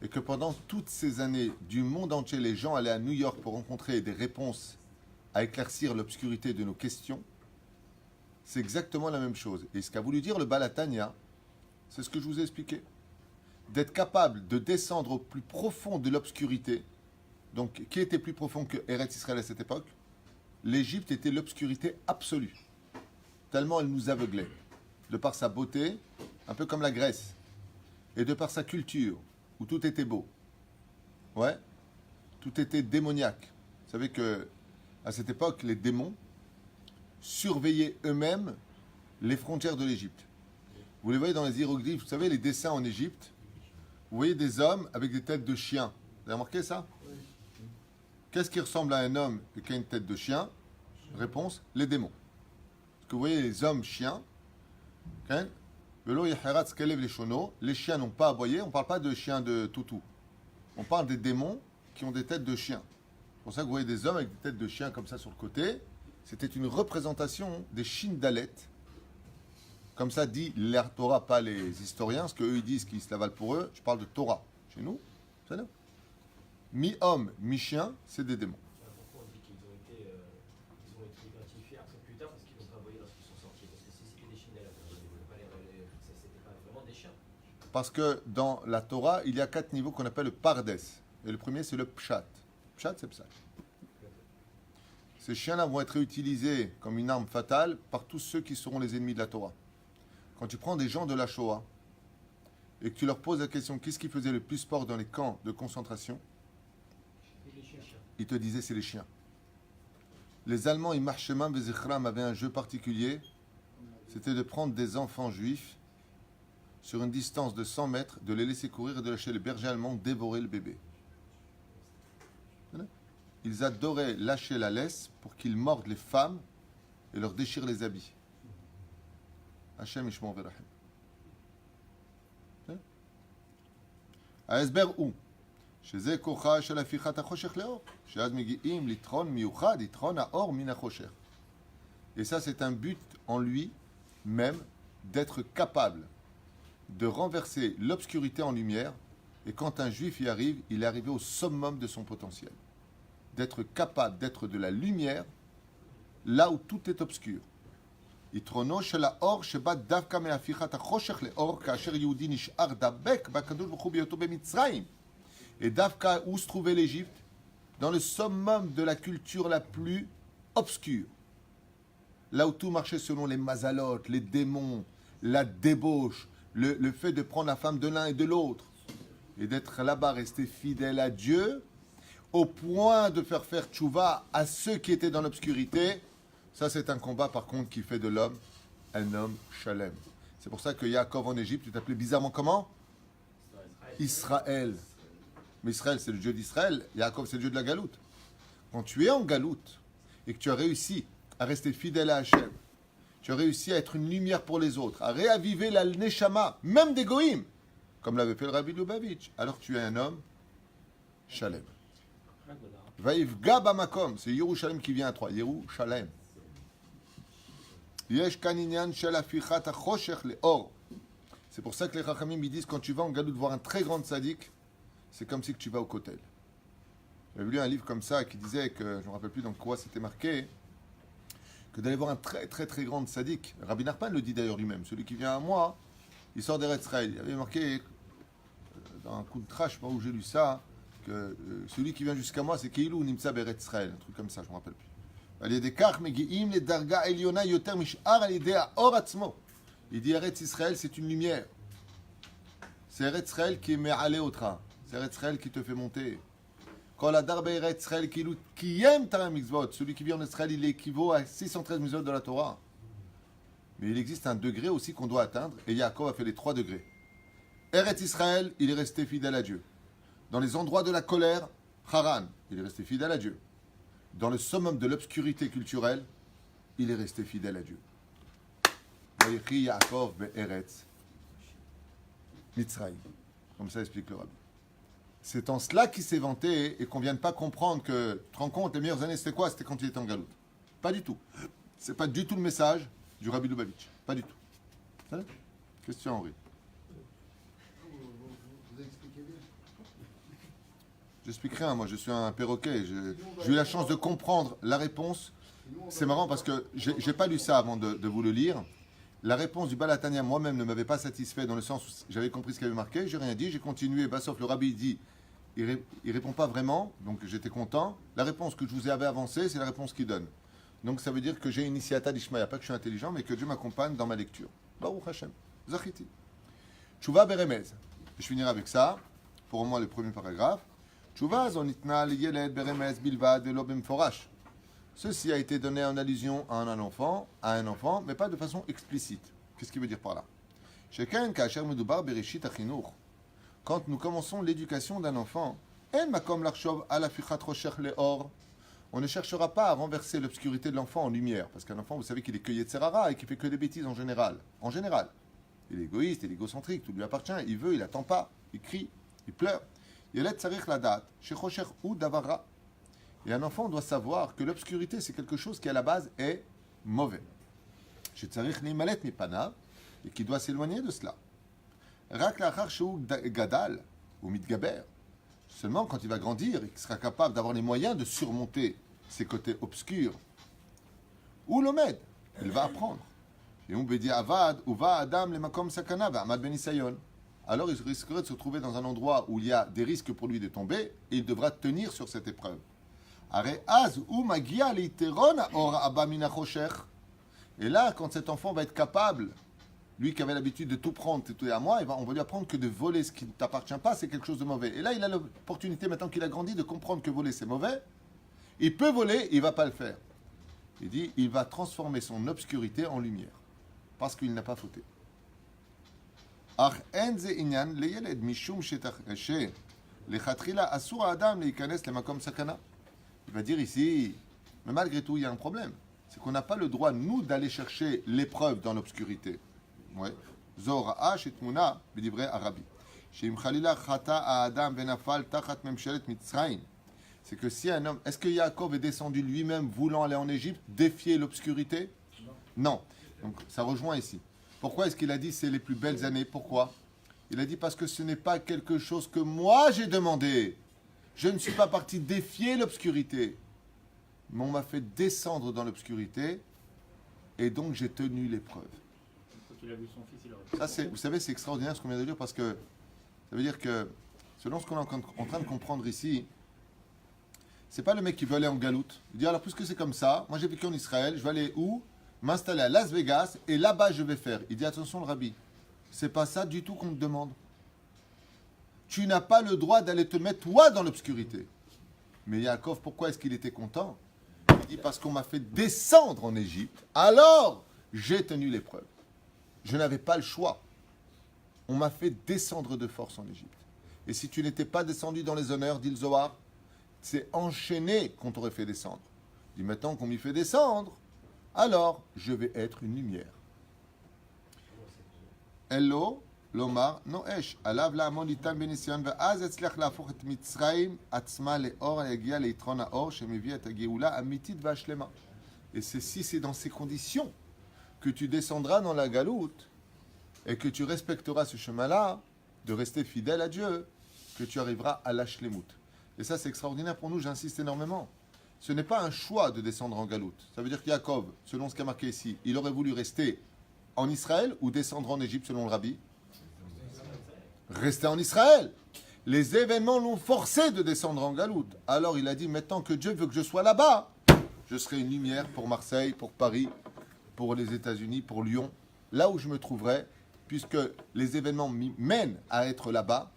Speaker 1: et que pendant toutes ces années du monde entier, les gens allaient à New York pour rencontrer des réponses à éclaircir l'obscurité de nos questions, c'est exactement la même chose. Et ce qu'a voulu dire le Balatania, c'est ce que je vous ai expliqué. D'être capable de descendre au plus profond de l'obscurité. Donc, qui était plus profond que Eretz Israël à cette époque? L'Égypte était l'obscurité absolue. Tellement elle nous aveuglait. De par sa beauté, un peu comme la Grèce. Et de par sa culture, où tout était beau. Ouais. Tout était démoniaque. Vous savez que à cette époque, les démons surveillaient eux-mêmes les frontières de l'Égypte. Vous les voyez dans les hiéroglyphes, vous savez, les dessins en Égypte. Vous voyez des hommes avec des têtes de chiens. Vous avez remarqué ça? Qu'est-ce qui ressemble à un homme et qui a une tête de chien? Réponse, les démons. Parce que vous voyez les hommes chiens. Les chiens n'ont pas aboyé. On ne parle pas de chiens de toutou. On parle des démons qui ont des têtes de chiens. C'est pour ça que vous voyez des hommes avec des têtes de chiens comme ça sur le côté. C'était une représentation des Shindalet. Comme ça dit la Torah, pas les historiens, ce qu'eux ils disent qu'ils se l'avalent pour eux. Je parle de Torah. Chez nous, c'est là. Mi-homme, mi-chien, c'est des démons.
Speaker 9: Pourquoi on dit qu'ils ont été identifiés après plus tard parce qu'ils n'ont pas voyé lorsqu'ils sont sortis? Parce que si c'était des chiens de la c'était pas vraiment des chiens.
Speaker 1: Parce que dans la Torah, il y a 4 niveaux qu'on appelle le pardes. Et le premier, c'est le pshat. Pshat, c'est pshat. Ces chiens-là vont être utilisés comme une arme fatale par tous ceux qui seront les ennemis de la Torah. Quand tu prends des gens de la Shoah et que tu leur poses la question qu'est-ce qui faisait le plus sport dans les camps de concentration, ils te disaient c'est les chiens. Les Allemands, Imachemam Vezichram, avaient un jeu particulier, c'était de prendre des enfants juifs sur une distance de 100 mètres, de les laisser courir et de lâcher les bergers allemands dévorer le bébé. Ils adoraient lâcher la laisse pour qu'ils mordent les femmes et leur déchirent les habits. Hachem Ishmor Verachem. ההסבר הוא שזה כוחה של הפיכת החושך לאור, שאז מגיעים ליתרון מיוחד, יתרון האור מן החושך. Et ça, c'est un but en lui-même d'être capable de renverser l'obscurité en lumière. Et quand un juif y arrive, il est arrivé au summum de son potentiel. D'être capable d'être de la lumière là où tout est obscur. יתרונו של האור שבא דווקא מהפיכת החושך לאור כאשר יהודי נשאר דבק בקדוש ברוך הוא בהיותו במצרים. Et דווקא où se trouvait l'Égypte? Dans le summum de la culture la plus obscure. Là où tout marchait selon les mazalotes, les démons, la débauche, le fait de prendre la femme de l'un et de l'autre. Et d'être là-bas, resté fidèle à Dieu, au point de faire tchouva à ceux qui étaient dans l'obscurité. Ça, c'est un combat, par contre, qui fait de l'homme un homme shalem. C'est pour ça que Yaakov en Égypte, tu t'appelais bizarrement comment? Israël. Mais Israël, c'est le Dieu d'Israël. Yaakov, c'est le Dieu de la galoute. Quand tu es en galoute et que tu as réussi à rester fidèle à Hachem, tu as réussi à être une lumière pour les autres, à réaviver la neshama, même des goïms, comme l'avait fait le Rabbi Lubavitch, alors tu es un homme shalem. Vaïvga bamakom, c'est Yerushalem qui vient à 3. Yerushalem. C'est pour ça que les Chachamim disent quand tu vas en Galoute voir un très grand tzaddik, c'est comme si que tu vas au Kotel. J'avais lu un livre comme ça qui disait que, je ne me rappelle plus dans quoi c'était marqué, que d'aller voir un très très très grand tzaddik. Rabbi Nachman le dit d'ailleurs lui-même, celui qui vient à moi, il sort d'Eretz Israël. Il avait marqué dans un coup de trash, je sais pas où j'ai lu ça, que celui qui vient jusqu'à moi c'est Keilou Nimtsa Beretz Israël, un truc comme ça, je ne me rappelle plus. Il dit Eretz Israël, c'est une lumière. C'est Eretz Israël qui est me'alé au train. C'est Eretz Israël qui te fait monter. Celui qui vit en Israël, il équivaut à 613 mitzvot de la Torah. Mais il existe un degré aussi qu'on doit atteindre, et Yaakov a fait les 3 degrés. Eretz Israël, il est resté fidèle à Dieu. Dans les endroits de la colère, Haran, il est resté fidèle à Dieu. Dans le summum de l'obscurité culturelle, il est resté fidèle à Dieu. Yaakov be'eretz Mitzrayim. Comme ça explique le Rabbi. C'est en cela qu'il s'est vanté et qu'on ne vienne pas comprendre que, tu te rends compte, les meilleures années, c'était quoi? C'était quand il était en galoute. Pas du tout. C'est pas du tout le message du Rabbi Lubavitch. Pas du tout. Ça va? Question Henri.
Speaker 3: Vous expliquez bien.
Speaker 1: J'explique rien, moi je suis un perroquet. J'ai eu la chance de comprendre la réponse. C'est marrant parce que j'ai pas lu ça avant de vous le lire. La réponse du Balatania moi-même ne m'avait pas satisfait dans le sens où j'avais compris ce qu'il avait marqué. J'ai rien dit, j'ai continué. Sauf le Rabbi dit, il répond pas vraiment, donc j'étais content. La réponse que je vous avais avancée, c'est la réponse qu'il donne. Donc ça veut dire que j'ai une initiata d'Ishmaïa, pas que je suis intelligent, mais que Dieu m'accompagne dans ma lecture. Baruch Hashem. Zachiti. Tchouva beremez. Je finirai avec ça, pour au moins le premier paragraphe. תשובה זו ניתנה לילד ברמז בלבד ולא במפורש. Ceci a été donné en allusion à un enfant, mais pas de façon explicite. Qu'est-ce qu'il veut dire par là? Chacun kasher medubar bereshit achinour. Quand nous commençons l'éducation d'un enfant, en makom l'archov ala fichat rocher leor. On ne cherchera pas à renverser l'obscurité de l'enfant en lumière, parce qu'un enfant, vous savez qu'il est cueilli de serrara et qu'il fait que des bêtises en général. En général, il est égoïste, il est égocentrique, tout lui appartient, il veut, il attend pas, il crie, il pleure. Yelet tsarich la date, shechocher ou davara. Et un enfant doit savoir que l'obscurité, c'est quelque chose qui, à la base, est mauvais. Shetzarich ni malet ni pana, et qui doit s'éloigner de cela. Rak lachar sheu gadal, ou mitgaber. Seulement quand il va grandir et qu'il sera capable d'avoir les moyens de surmonter ses côtés obscurs. Ou l'omed, il va apprendre. Et on peut dire avad, ou va adam le makom sakana, va amad benisayon. Alors il risquerait de se trouver dans un endroit où il y a des risques pour lui de tomber, et il devra tenir sur cette épreuve. Et là, quand cet enfant va être capable, lui qui avait l'habitude de tout prendre, tout est à moi, on va lui apprendre que de voler ce qui ne t'appartient pas, c'est quelque chose de mauvais. Et là, il a l'opportunité, maintenant qu'il a grandi, de comprendre que voler, c'est mauvais. Il peut voler, il ne va pas le faire. Il dit, il va transformer son obscurité en lumière, parce qu'il n'a pas fauté. Il va dire ici, mais malgré tout, il y a un problème. C'est qu'on n'a pas le droit, nous, d'aller chercher l'épreuve dans l'obscurité. Ouais. Zora'a shetmuna b'divrei Arabi. Sheim chalila chata Adam venafal tachat memshelet Mitzrayim. C'est que si un homme, est-ce que Yaakov est descendu lui-même voulant aller en Égypte, défier l'obscurité? Non. Donc ça rejoint ici. Pourquoi est-ce qu'il a dit c'est les plus belles années? Pourquoi? Il a dit parce que ce n'est pas quelque chose que moi j'ai demandé. Je ne suis pas parti défier l'obscurité. Mais on m'a fait descendre dans l'obscurité et donc j'ai tenu l'épreuve.
Speaker 5: Quand il a vu son fils, il aurait...
Speaker 1: Ça, vous savez, c'est extraordinaire ce qu'on vient de dire parce que ça veut dire que selon ce qu'on est en train de comprendre ici, c'est pas le mec qui veut aller en galoute. Il dit alors puisque c'est comme ça, moi j'ai vécu en Israël, je vais aller où? M'installer à Las Vegas et là-bas je vais faire. Il dit attention le rabbi, c'est pas ça du tout qu'on te demande. Tu n'as pas le droit d'aller te mettre toi dans l'obscurité. Mais Yaakov, pourquoi est-ce qu'il était content? Il dit parce qu'on m'a fait descendre en Égypte, alors j'ai tenu l'épreuve. Je n'avais pas le choix. On m'a fait descendre de force en Égypte. Et si tu n'étais pas descendu dans les honneurs, dit le Zohar, c'est enchaîné qu'on t'aurait fait descendre. Il dit maintenant qu'on m'y fait descendre, alors je vais être une lumière. Hello, lomar noesh, alav la amonitan benisyan ve'az etzlech להפוך את מצרים עצמה לאור היגיע ליתרון האור שמביא את הגאולה האמיתית והשלמה. Et c'est si c'est dans ces conditions que tu descendras dans la galoute et que tu respecteras ce chemin-là, de rester fidèle à Dieu, que tu arriveras à la shlemut. Et ça, c'est extraordinaire pour nous, j'insiste énormément. Ce n'est pas un choix de descendre en galoute. Ça veut dire que Yaakov, selon ce qui est marqué ici, il aurait voulu rester en Israël ou descendre en Égypte selon le rabbi? Rester en Israël. Les événements l'ont forcé de descendre en galoute. Alors il a dit, maintenant que Dieu veut que je sois là-bas, je serai une lumière pour Marseille, pour Paris, pour les États-Unis, pour Lyon, là où je me trouverai, puisque les événements m'y mènent à être là-bas,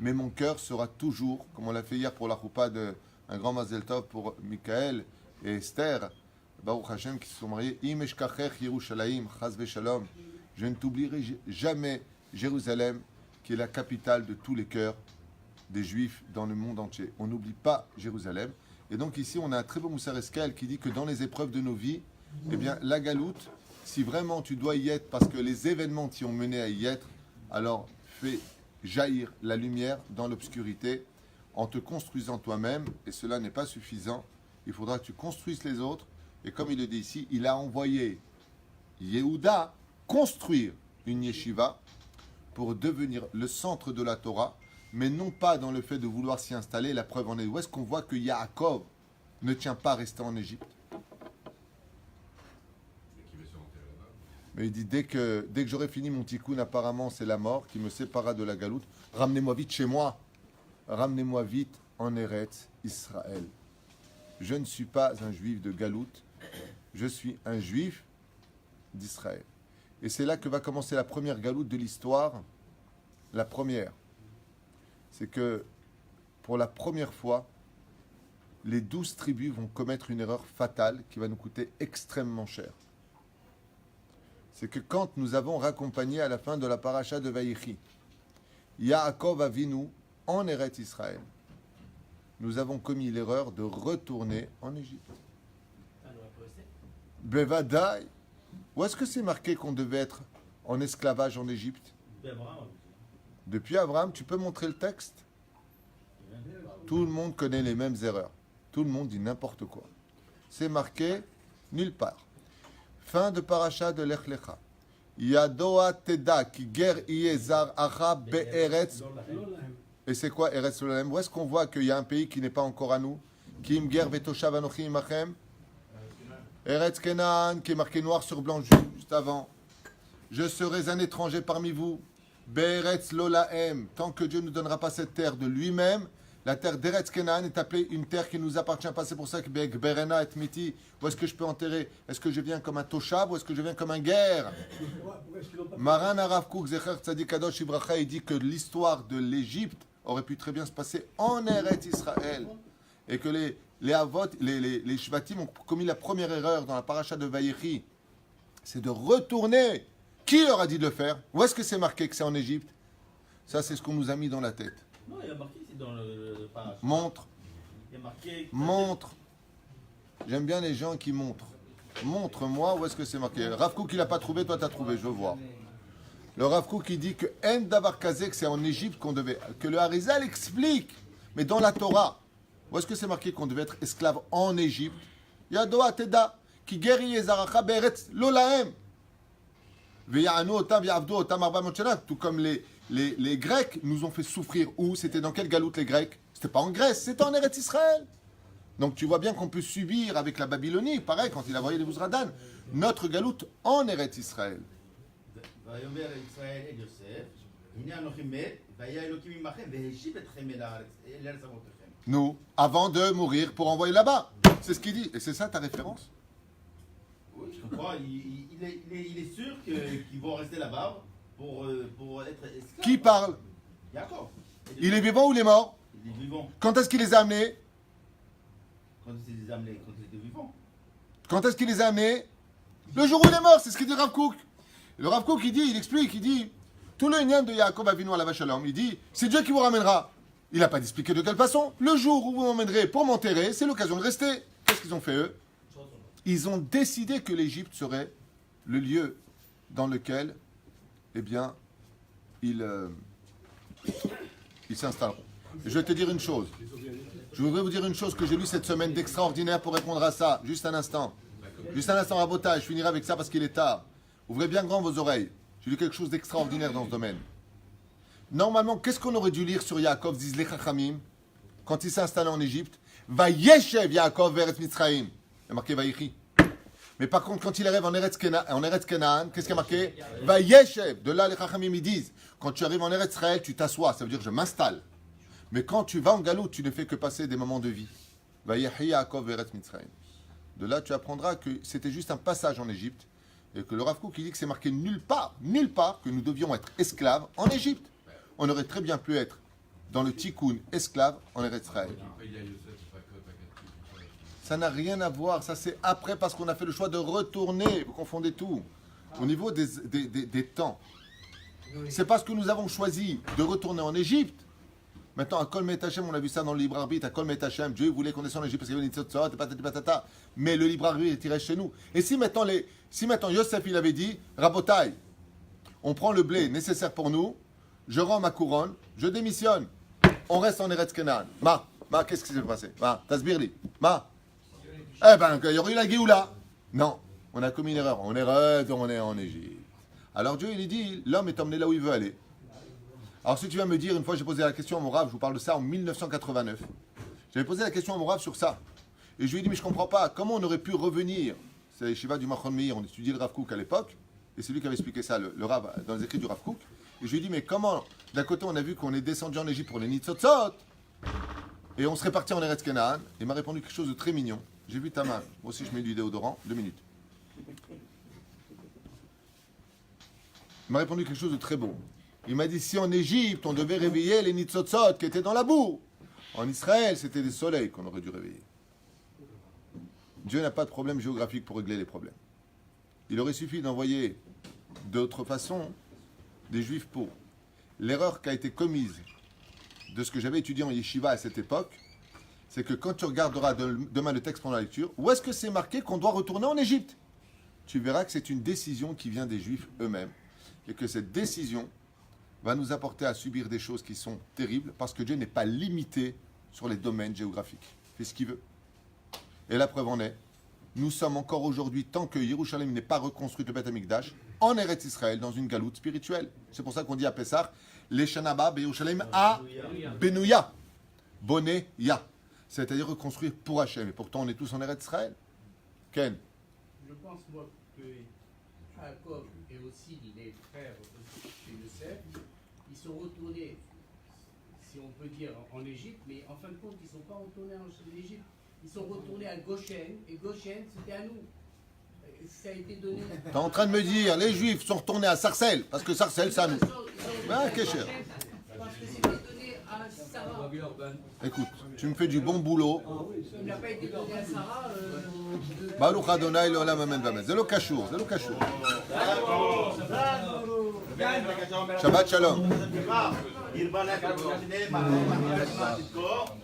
Speaker 1: mais mon cœur sera toujours, comme on l'a fait hier pour la choupa d'un grand Mazel Tov pour Michael et Esther, Baruch Hashem, qui se sont mariés, Im eshkachech Yerushalayim, chas v'shalom, je ne t'oublierai jamais Jérusalem, qui est la capitale de tous les cœurs des Juifs dans le monde entier. On n'oublie pas Jérusalem. Et donc ici, on a un très beau Moussar Eskel qui dit que dans les épreuves de nos vies, eh bien, la galoute, si vraiment tu dois y être parce que les événements t'y ont mené à y être, alors fais jaillir la lumière dans l'obscurité en te construisant toi-même, et cela n'est pas suffisant. Il faudra que tu construises les autres. Et comme il le dit ici, il a envoyé Yehuda construire une yeshiva pour devenir le centre de la Torah, mais non pas dans le fait de vouloir s'y installer. La preuve en est où est-ce qu'on voit que Yaakov ne tient pas à rester en Égypte. Mais il dit, dès que j'aurai fini mon tikkun, apparemment c'est la mort qui me séparera de la galoute. Ramenez-moi vite chez moi. Ramenez-moi vite en Eretz Israël. Je ne suis pas un juif de galoute. Je suis un juif d'Israël. Et c'est là que va commencer la première galoute de l'histoire. La première. C'est que pour la première fois, les 12 tribus vont commettre une erreur fatale qui va nous coûter extrêmement cher. C'est que quand nous avons raccompagné à la fin de la paracha de Vaïchi, Yaakov Avinu en Eretz Israël, nous avons commis l'erreur de retourner en Égypte. Bevadai. Où est-ce que c'est marqué qu'on devait être en esclavage en Égypte? Depuis Abraham, tu peux montrer le texte? Tout le monde connaît les mêmes erreurs. Tout le monde dit n'importe quoi. C'est marqué nulle part. Fin de paracha de Lech Lecha. Yadoa teda ki ger yezar acha be'eretz. Et c'est quoi Eretz Lolahem? Où est-ce qu'on voit qu'il y a un pays qui n'est pas encore à nous? Kim ger vetoshav anochi imachem. Eretz Kenan, qui est marqué noir sur blanc juste avant. Je serai un étranger parmi vous. Be'eretz Lolahem. Tant que Dieu ne nous donnera pas cette terre de lui-même, la terre d'Eretz Kenan est appelée une terre qui ne nous appartient pas. C'est pour ça que Berena et Miti, où est-ce que je peux enterrer? Est-ce que je viens comme un Toshav ou est-ce que je viens comme un guerre? Maran Arav Kouk Zecher Tzadik Kadosh Ibracha, il dit que l'histoire de l'Égypte aurait pu très bien se passer en Eretz Israël. Et que les Avot, les Shvatim ont commis la première erreur dans la paracha de Vaïchi. C'est de retourner. Qui leur a dit de le faire? Où est-ce que c'est marqué que c'est en Égypte? Ça, c'est ce qu'on nous a mis dans la tête.
Speaker 2: Non, il y a marqué ici dans le paracha.
Speaker 1: Montre.
Speaker 2: Il y a marqué.
Speaker 1: Montre. J'aime bien les gens qui montrent. Montre-moi où est-ce que c'est marqué. Rav Kook, il n'a pas trouvé, toi tu as trouvé, je veux voir. Le Rav Kook, il dit que En Davar Kazé, que c'est en Égypte qu'on devait. Que le Harizal explique. Mais dans la Torah, où est-ce que c'est marqué qu'on devait être esclave en Égypte? Yadoa Teda, qui guérit Yezaracha Beretz Lolahem. Veyanu Otam, Yavdu Otam Arba Mochana. Tout comme les Grecs nous ont fait souffrir. Où? C'était dans quelle galoute les Grecs? C'était pas en Grèce, c'était en Eretz Israël. Donc tu vois bien qu'on peut subir avec la Babylonie, pareil, quand il a envoyé les Bouzradan, notre galoute en Eretz Israël. Nous, avant de mourir pour envoyer là-bas. C'est ce qu'il dit. Et c'est ça ta référence?
Speaker 2: Oui, je comprends. Il est sûr qu'ils vont rester là-bas pour être esclaves.
Speaker 1: Qui parle?
Speaker 2: D'accord.
Speaker 1: Il est vivant ou il est mort?
Speaker 2: Il est vivant.
Speaker 1: Quand est-ce qu'il les a amenés?
Speaker 2: Quand il les a amenés, quand il était vivant.
Speaker 1: Quand est-ce qu'il les a amenés? Le jour où il est mort, c'est ce qu'il dit Rav Kook. Le Rav Kook, il explique, il dit, tout le Inyan de Yaakov Avinu à la Vachalom, il dit, c'est Dieu qui vous ramènera. Il n'a pas expliqué de quelle façon. Le jour où vous m'emmènerez pour m'enterrer, c'est l'occasion de rester. Qu'est-ce qu'ils ont fait eux? Ils ont décidé que l'Égypte serait le lieu dans lequel, eh bien, ils s'installeront. Et je vais te dire une chose. Je voudrais vous dire une chose que j'ai lue cette semaine d'extraordinaire pour répondre à ça. Juste un instant. Juste un instant, Rabotage. Je finirai avec ça parce qu'il est tard. Ouvrez bien grand vos oreilles. J'ai lu quelque chose d'extraordinaire dans ce domaine. Normalement, qu'est-ce qu'on aurait dû lire sur Yaakov, disent les Chachamim, quand il s'est installé en Égypte? Vayeshev Yaakov veretz Mitzrayim. Il y a marqué Vaïchi. Mais par contre, quand il arrive en Eretz Canaan, qu'est-ce qu'il y a marqué? Vayeshev. De là, les Chachamim, ils disent, quand tu arrives en Eretz Israël, tu t'assois. Ça veut dire je m'installe. Mais quand tu vas en Galoute, tu ne fais que passer des moments de vie. Vayehi Yaakov veretz Mitzrayim. De là, tu apprendras que c'était juste un passage en Égypte et que le Rav Kook dit que c'est marqué nulle part que nous devions être esclaves en Égypte. On aurait très bien pu être dans le Tikkun esclave en Eretz Israël. Ça n'a rien à voir. Ça, c'est après parce qu'on a fait le choix de retourner. Vous confondez tout. Au niveau des temps. C'est parce que nous avons choisi de retourner en Égypte. Maintenant, à Kol Met Hashem, on a vu ça dans le libre arbitre. À Kol Met Hashem, Dieu voulait qu'on descende en Égypte parce qu'il y avait une tzotzot, patati patata. Mais le libre arbitre est chez nous. Et si maintenant Yosef, il avait dit, Rabotai, on prend le blé nécessaire pour nous, je rends ma couronne, je démissionne. On reste en Eretz Kenan. Qu'est-ce qui s'est passé? Tasbirli. Eh ben, il y aurait eu la Géoula. Non, on a commis une erreur. On est en Égypte. Alors Dieu, il dit, l'homme est emmené là où il veut aller. Alors si tu vas me dire, une fois j'ai posé la question à mon Rav, je vous parle de ça en 1989. J'avais posé la question à mon Rav sur ça. Et je lui ai dit, mais je ne comprends pas, comment on aurait pu revenir? C'est les Shiva du Machon Meir, on étudiait le Rav Kook à l'époque, et c'est lui qui avait expliqué ça, le Rav, dans les écrits du Rav Kook. Et je lui ai dit, mais comment? D'un côté, on a vu qu'on est descendu en Égypte pour les Nitzotzot, et on serait parti en Eretz Canaan. Il m'a répondu quelque chose de très mignon. J'ai vu ta main, moi aussi je mets du déodorant, 2 minutes. Il m'a répondu quelque chose de très beau. Il m'a dit, si en Égypte, on devait réveiller les Nitzotzot qui étaient dans la boue, en Israël, c'était des soleils qu'on aurait dû réveiller. Dieu n'a pas de problème géographique pour régler les problèmes. Il aurait suffi d'envoyer d'autre façon des juifs pauvres. L'erreur qui a été commise de ce que j'avais étudié en yeshiva à cette époque, c'est que quand tu regarderas demain le texte pendant la lecture, où est-ce que c'est marqué qu'on doit retourner en Égypte? Tu verras que c'est une décision qui vient des juifs eux-mêmes et que cette décision va nous apporter à subir des choses qui sont terribles parce que Dieu n'est pas limité sur les domaines géographiques. Il fait ce qu'il veut. Et la preuve en est, nous sommes encore aujourd'hui, tant que Yerushalayim n'est pas reconstruite, le Beth Amikdash, en Eretz Israël, dans une galoute spirituelle. C'est pour ça qu'on dit à Pessah, les Shanaba, Yerushalayim à Benouya, Boné-Ya. C'est-à-dire reconstruire pour Hachem. Et pourtant, on est tous en Eretz Israël. Ken?
Speaker 10: Je pense, moi, que Jacob et aussi les frères de Yosef, ils sont retournés, si on peut dire, en Égypte, mais en fin de compte, ils ne sont pas retournés en Égypte. Ils sont retournés à Goshen, et Goshen, c'était à nous. Ça a été donné.
Speaker 1: Tu es en train de me dire, les Juifs sont retournés à Sarcelles, parce que Sarcelles, c'est à nous. Ah, qu'est-ce que
Speaker 10: parce que c'était donné à Sarah.
Speaker 1: Écoute, tu me fais du bon boulot.
Speaker 10: Il n'a pas été donné à Sarah.
Speaker 1: Baruch Adonai l'olam amen vamen. C'est le kashour, c'est le kashour. Shabbat shalom.